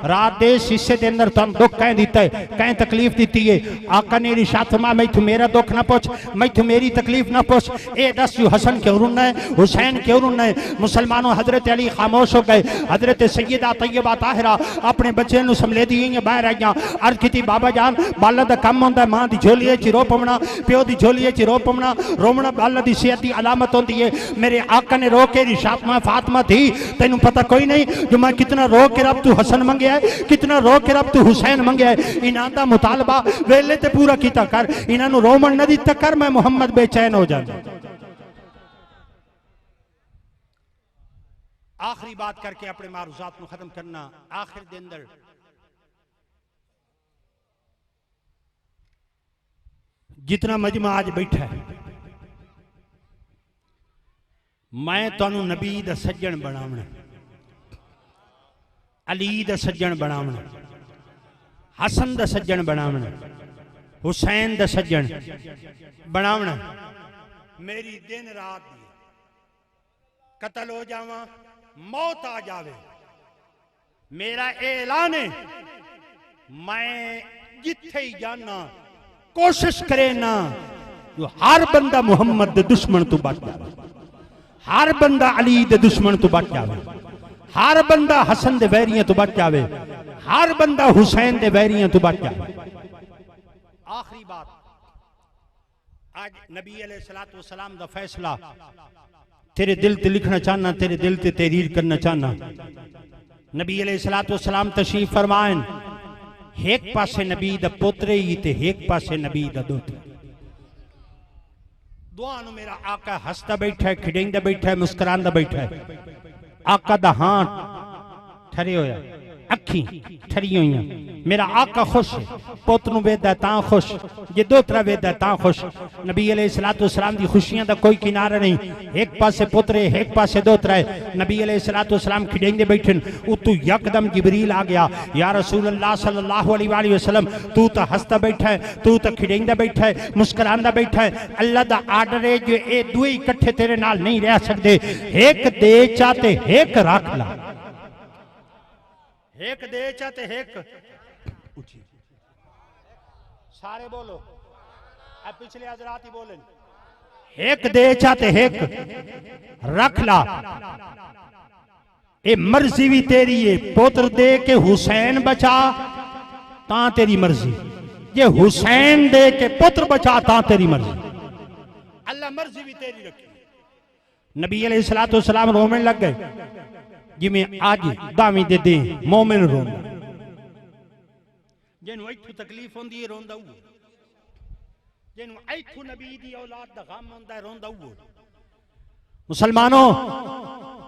[SPEAKER 2] रात दे शीशे दे अंदर तुम दुख कह दिता है, कह तकलीफ दी है। आका ने इरशाद फरमाया मैथू मेरा दुख ना पूछ, मैथू मेरी तकलीफ ना पूछ, ए दस जो हसन क्यों रोना है, हुसैन क्यों रोना है? मुसलमानों हजरत अली खामोश हो गए। हजरत सैयदा तैयबा ताहिरा अपने बच्चे नूं समले दी बाहर आईयां। अर्ज की बाबा जान बाला दा कम होंदा है, मां दी झोली च रो पवना, प्यो दी झोली च रो पवना। रोमना बाला दी सेहत की अलामत होंदी है। मेरे आका ने रो के इरशाद फरमाया फातिमा थी तेनू पता कोई नहीं जो मैं कितना रो के रब तू हसन मंगया है, कितना रो के रब तू हुसैन मंगया है। इन्हां दा मुतालबा वेले ते पूरा कीता कर, इन्हां नू रोमन न दिता कर, मैं मुहम्मद बेचैन हो जाना। आखिरी बात करके अपने मारूजात को खत्म करना। आखिर दे अंदर जितना मजमा आज बैठा है, मैं तुहानू नबी दा सज्जन बनावना, अली दा सज्जन बनावना, हसन दा सज्जन बनावना, हुसैन दा सज्जन बनावना। मेरी दिन रात कत्ल हो जावा, मौत आ जावे, मेरा ऐलान है मैं जिथे ही जाना कोशिश करे ना जो हर बंदा मुहम्मद दे दुश्मन तो बच जावे, हर बंदा अली दे दुश्मन तो बच जावे, हर बंदा हसन दे वैरियां तो बच जावे, हर बंदा हुसैन दे वैरियां तो बच जावे। आखिरी बात, आज नबी अलैहिस्सलातु वस्सलाम दा फैसला तेरे दिल ते लिखना चाहना, तेरे दिल ते तहरीर करना चाहना। नबी अलैहिस्सलातु वस्सलाम तशरीफ फरमाएं, एक पासे नबी दा पुत्र ही ते एक पासे नबी दा दोता। दुआ नु मेरा आका हंसता बैठा है, खिड़ेंदा बैठा है, मुस्कुरांदा बैठा है। आका दा हाथ ठरे होया, अखी ठरी हुई। मेरा आका खुश है, पुत्र नु वेदा ता खुश, जे दोतरा वेदा ता खुश। नबी अलैहिस्सलातु वस्सलाम दी खुशियां दा कोई किनारा नहीं। एक पासे पुत्र है, एक पासे दोतरा है। नबी अलैहिस्सलातु वस्सलाम खिड़ेंदे बैठन, उतु यकदम जिब्रील आ गया। या रसूल अल्लाह सल्लल्लाहु अलैहि वसल्लम, तू तो हंसता बैठा है, तू तो खिड़ेंदा बैठा है, मुस्कुरांदा बैठा है। अल्लाह दा आर्डर है जो ये दुए इकट्ठे तेरे नाल नहीं रह सकते, एक दे चाहते एक रख ला, एक दे चाहते एक उची। सारे बोलो, अब पिछले हजरात ही बोले, एक दे चाहते एक रख ला। ये मर्जी भी तेरी है, पुत्र दे के हुसैन बचा ता तेरी मर्जी, ये हुसैन दे के पुत्र बचा ता तेरी मर्जी। अल्लाह मर्जी भी तेरी रखी। नबी अलैहिस्सलातु वस्सलाम रोमन लग गए, जिमें आज दावी दे दे मोमिन रोंदा, जिन्हों इथू तकलीफ होंदी है रोंदा वो, जिन्हों इथू नबी दी औलाद दा गम होंदा है रोंदा वो। मुसलमानों,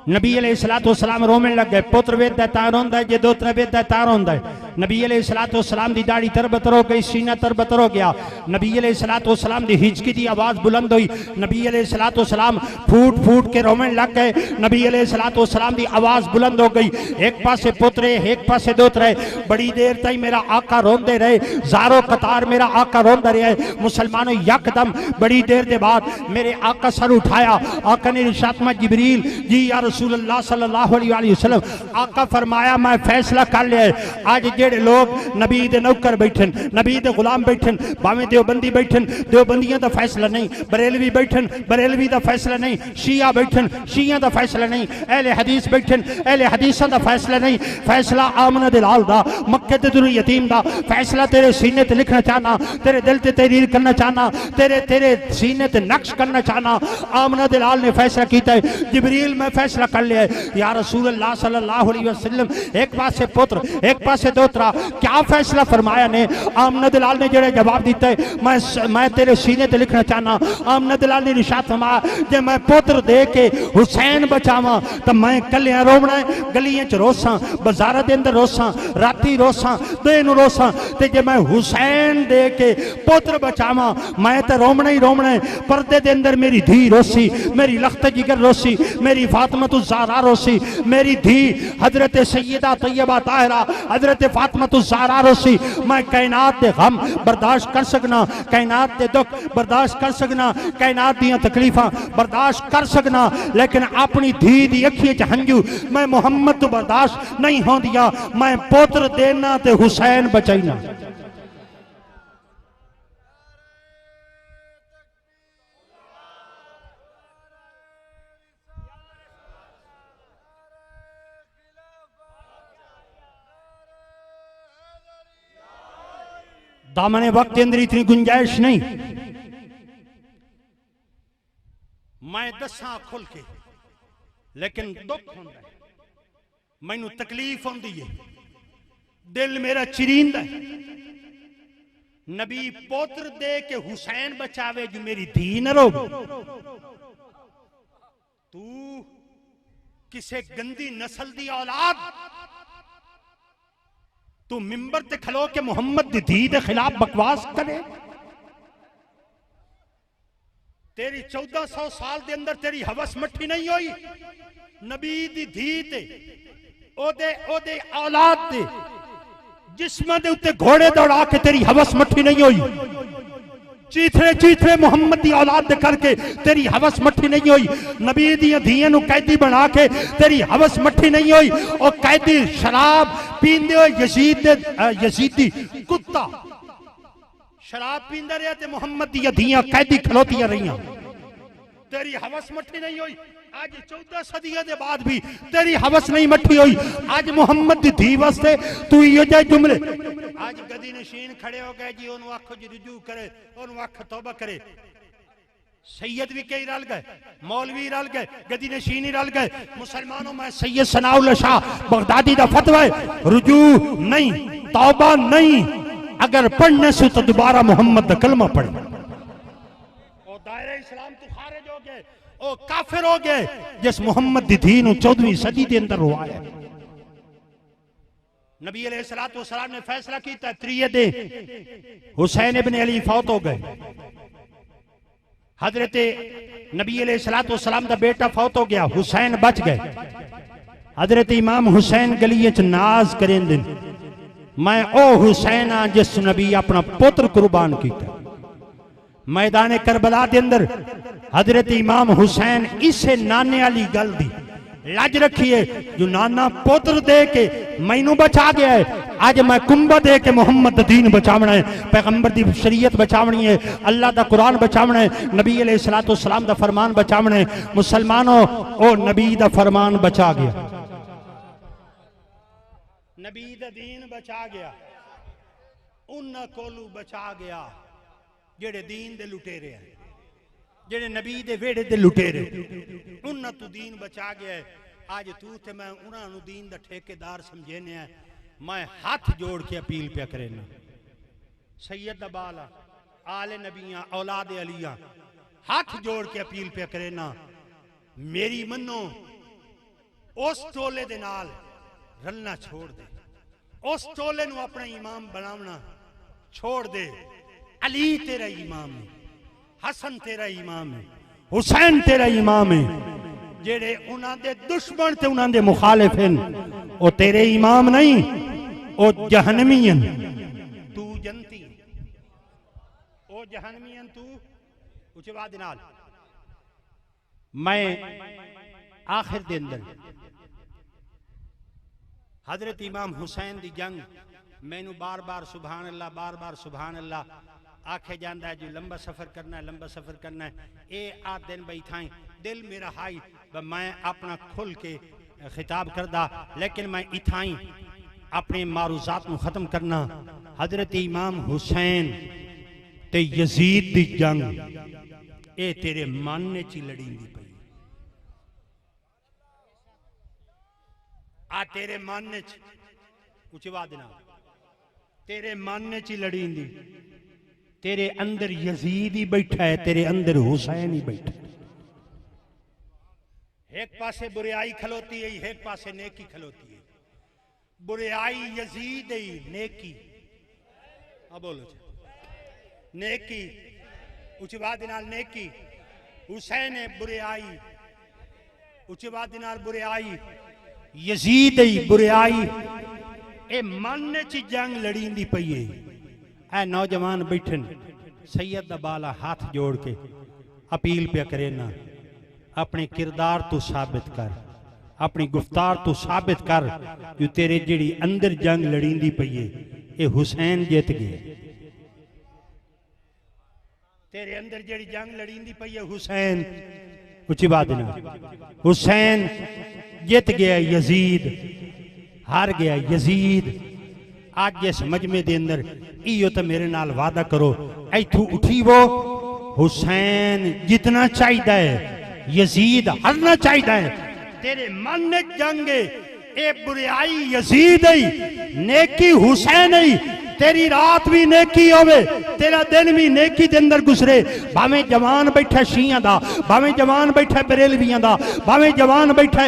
[SPEAKER 2] नबी अलैहिस्सलातु वस्सलाम रोमन लग गए। पुत्र वेदा ता रोंदा है, जे दोतरा वेदा ता रोंदा है। नबी अलैहिस्सलातु वस्सलाम दी दाढ़ी तरबतर हो गई, सीना तरबतर हो गया। नबी अलैहिस्सलातु वस्सलाम दी हिचकी दी आवाज बुलंद हुई। नबी अलैहिस्सलातु वस्सलाम फूट फूट के रोमन लग गए। नबी अलैहिस्सलातु वस्सलाम दी आवाज बुलंद हो गई। एक पासे पुत्र है, एक पासे दोतरा है। बड़ी देर तक मेरा आका रोंदे रहे, ज़ारो कतार मेरा आका रोंदा रहा है। मुसलमानों, यकदम बड़ी देर के बाद मेरे आका सर उठाया। आका ने इरशाद में, जिब्रील जी या रसूल अल्लाह सल्लल्लाहु अलैहि वसल्लम। आका फरमाया मैं फैसला कर लिया है, आज जेड़े लोग नबी दे नौकर बैठन, नबी दे गुलाम बैठन, भावें देवबंदी बैठन, देवबंदियां दा फैसला नहीं, बरेलवी बैठन, बरेलवी दा फैसला नहीं, शिया बैठन, शिया दा फैसला नहीं, अहले हदीस बैठन, अहले हदीसां दा फैसला नहीं। फैसला आमना दे लाल दा, मक्के ते दुर यतीम दा फैसला तेरे सीने ते लिखना चाहना, तेरे दिल ते तहरीर करना चाहना, तेरे तेरे सीने ते नक्श करना चाहना। आमना दे लाल ने फैसला कीता है, जिब्रील मैं फैसला कर लिया है। या रसूल अल्लाह सल्लल्लाहु अलैहि वसल्लम, एक पासे पुत्र, एक पासे दोता, पोतरा क्या फैसला फरमाया ने। आमना दलाल ने जेड़े जवाब दिता है मैं तेरे सीने ते लिखना चाहना। आमना दलाल ने इरशाद फरमाया जे मैं पुत्र दे के हुसैन बचावा तो मैं कलियां रोवना है, गलियां च रोसा, बाजारां दे अंदर रोसा, राती रोसा, दिन रोसा। ते जे मैं हुसैन दे के पुत्र बचावा मैं तो रोमना ही रोमना है। पर्दे दे अंदर मेरी धी रोसी, मेरी लख्त जिगर रोसी, मेरी फातिमा ज़हरा रोसी, मेरी धी हजरत सैयदा तैयबा ताहिरा हजरत फातिमा ज़हरा रोसी। मैं कायनात दे गम बर्दाश्त कर सकना, कायनात दे दुख बर्दाश्त कर सकना, कायनात दियां तकलीफां बर्दाश्त कर सकना, लेकिन अपनी धी दी अखियां च हंजू मैं मुहम्मद तो बर्दाश्त नहीं होंदिया। मैं पुत्र देना ते हुसैन बचाईना। दामने वक्त के अंदर इतनी गुंजाइश नहीं। मैं दसा खुल के, लेकिन दुख होंदा है, मैनू तकलीफ होंदी है, दिल मेरा चिरींदा है। नबी पुत्र दे के हुसैन बचावे जो मेरी धी न रो। तू किसे गंदी नस्ल दी औलाद, तू मिंबर ते खलो के मुहम्मद दी धी दे खिलाफ बकवास करे। तेरी 1400 साल दे अंदर तेरी हवस मट्ठी नहीं हुई। नबी दी धी ते ओदे औलाद दे जिस्म दे उत्ते घोड़े दौड़ा के तेरी हवस मट्ठी नहीं हुई। चीथरे चीथरे मुहम्मद दी औलाद दे करके तेरी हवस मट्ठी नहीं हुई। नबी दी धीयां नू कैदी बना के तेरी हवस मट्ठी नहीं हुई। और कैदी शराब पींदे हुए यजीदी कुत्ता शराब पींदा रहा ते मुहम्मद दी धीयां कैदी खलोतियां रहियां, तेरी हवस मट्ठी नहीं हुई। आज 14 सदियों के बाद भी तेरी हवस नहीं मट्ठी हुई। आज मुहम्मद दी धी वास्ते तू यो जाए जुमले। आज गदी नशीन खड़े हो गए जी, ओनू आखो जी रुजू करे, ओनू आखो तौबा करे। सैयद भी कई रल गए, मौलवी रल गए, गदी नशीन ही रल गए। मुसलमानों में सैयद सनाउल्लाह शाह बगदादी दा फतवा है रुजू नहीं, तौबा नहीं। अगर पढ़ने से तो दोबारा मोहम्मद दा कलमा पढ़े। ओ दायरा इस्लाम तो खारिज हो गए, ओ काफिर हो गए जिस मोहम्मद दी धी नू 14वीं सदी दे अंदर रुआया। नबी अलैहिस्सलातु वस्सलाम ने फैसला किया त्रिये दे हुसैन इब्न अली फौत हो गए। हजरत नबी अलैहिस्सलातु वस्सलाम दा बेटा फौत हो गया, हुसैन बच गए। हजरत इमाम हुसैन गलिये च नाज करेंदे, मैं ओ हुसैन हाँ जिस नबी अपना पुत्र कुर्बान किया। मैदान करबला के अंदर हजरत इमाम हुसैन इसे नाने वाली गल दी लज रखिए जो नाना पुत्र दे के मैनू बचा गया है। आज मैं कुंभा दे के मुहम्मद दीन बचावना है, पैगंबर दी शरीयत बचावनी है, अल्लाह दा कुरान बचावना है, नबी अलैहिस्सलातु वस्सलाम दा फरमान बचावना है। मुसलमानों ओ नबी दा फरमान बचा गया, नबी दा दीन बचा गया, उन्हां कोलू बचा गया जेड़े दीन दे लुटेरे हैं, जेड़े नबी दे वेड़े दे लुटेरे, उन्हां तू दीन बचा गया है। आज तू ते मैं उन्हां नू दीन दा ठेकेदार समझेने हैं। मैं हाथ जोड़ के अपील पे करेना, सैयद दा बाला आले नबियां औलाद अलियां, हाथ जोड़ के अपील पे करेना, मेरी मनो उस टोले दे नाल रलना छोड़ दे, उस टोले नू अपना इमाम बनावना छोड़ दे। अली तेरा इमाम है, हसन तेरा इमाम है, हुसैन तेरा इमाम है। जेड़े उन्हां दे दुश्मन ते उन्हां दे मुखालिफ हैं ओ तेरे इमाम नहीं, ओ जहन्नमी हैं, तू जनती, ओ जहन्नमी हैं तू। उच्च आवाज नाल मैं आखिर दे अंदर हजरत इमाम हुसैन दी जंग मैनू बार बार सुभान अल्लाह, बार बार सुभान अल्लाह आखे जाता है जो लंबा सफर करना है, लंबा सफर करना है। ये आ दिन बैठाई दिल मेरा हाई मैं अपना खुल के खिताब करदा, लेकिन मैं इथाई अपने मारूजात को खत्म करना। हजरत इमाम हुसैन ते यजीद दी जंग ये तेरे मन च लड़ी पई, आ तेरे मन च उचवा देना तेरे मन च लड़ींदी, तेरे अंदर यजीद ही बैठा है, तेरे अंदर हुसैन ही बैठा है। एक पासे बुराई खलोती है, एक पासे नेकी खलोती है। बुराई यजीद ही, नेकी अब बोलो नेकी उच्ची बात नाल नेकी हुसैन है बुराई उच्ची बात नाल बुराई यजीद ही बुराई ए मन च जंग लड़ींदी पई है। ए नौजवान बैठन सैयद दा बाला हाथ जोड़ के अपील पे करे ना, अपने किरदार तो साबित कर, अपनी गुफ्तार तो साबित कर जो तेरे जेड़ी अंदर जंग लड़ींदी पई है ये हुसैन जीत गए। तेरे अंदर जेड़ी जंग लड़ींदी पई है हुसैन उच्ची बात ना, हुसैन जीत गया, यजीद हार गया। यजीद आज इस मजमे दे अंदर इयो तो मेरे नाल वादा करो, इथू उठी वो हुसैन जितना चाहिए है, यजीद हारना चाहिए है। तेरे मन ने जंग ए बुराई यजीद है, नेकी हुसैन है। तेरी रात भी नेकी होवे, तेरा दिन भी नेकी दे अंदर गुजरे। भावें जवान बैठा शियां दा, भावें जवान बैठा बरेलवियां दा, भावें जवान बैठा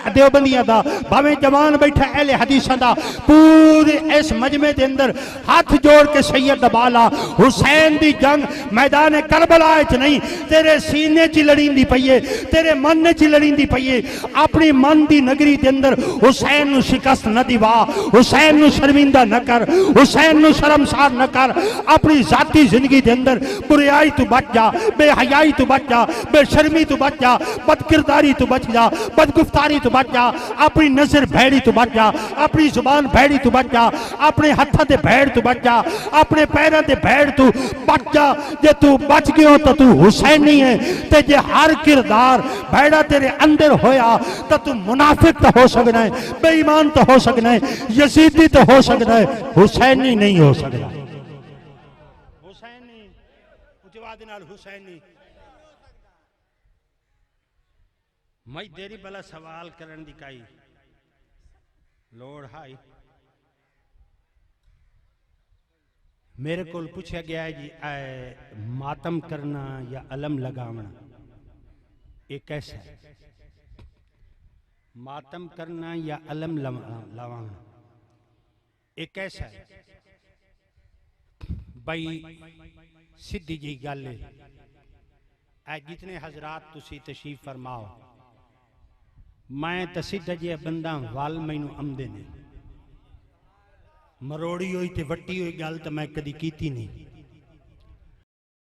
[SPEAKER 2] देवबंदियां दा, भावें जवान बैठा अहले हदीसां दा, पूरे इस मजमे दे अंदर हाथ जोड़ के सैयद बाला हुसैन दी जंग मैदान करबला च नहीं, तेरे सीने च लड़ींदी पई है, तेरे मन च लड़ींदी पई है। अपनी मन दी नगरी दे अंदर हुसैन नु शिकस्त न दिवा, हुसैन नु शर्मिंदा न कर, हुसैन नु शर्मसार न कर। अपनी जाती जिंदगी के अंदर बुराई तू बच जा, बेहयाई तू बच जा, बेशर्मी तू बच जा, बदकिरदारी तू बच जा, बदगुफ्तारी तू बच जा, अपनी नजर भैड़ी तू बच जा, अपनी जुबान भैड़ी तू बच जा, अपने हत्थों ते भैड़ तू बच जा, अपने पैरों ते भैड़ तू बच जा। जे तू बच गयो तो तू हुसैनी है, ते जे हर किरदार भैड़ा तेरे अंदर होया तो तू मुनाफिक तो हो सकना है, बेईमान तो हो सकना है, यजीदी तो हो सकना है, हुसैनी नहीं हो सकता। हुसैनी उजवाद नाल हुसैनी। मैं देरी भला सवाल करन दी काई लोड़ हाई। मेरे को पूछा गया है जी मातम करना या अलम लगावना ये कैसा है? मातम करना या अलम लगावना ये कैसा है? भाई सीधी जी गल है, जितने हजरात तुसी तशरीफ फरमाओ, मैं तो सीधा जी बंदा वाल मैनू आमदे ने, मरोड़ी हुई ते वट्टी हुई गल तो मैं कदी कीती नहीं।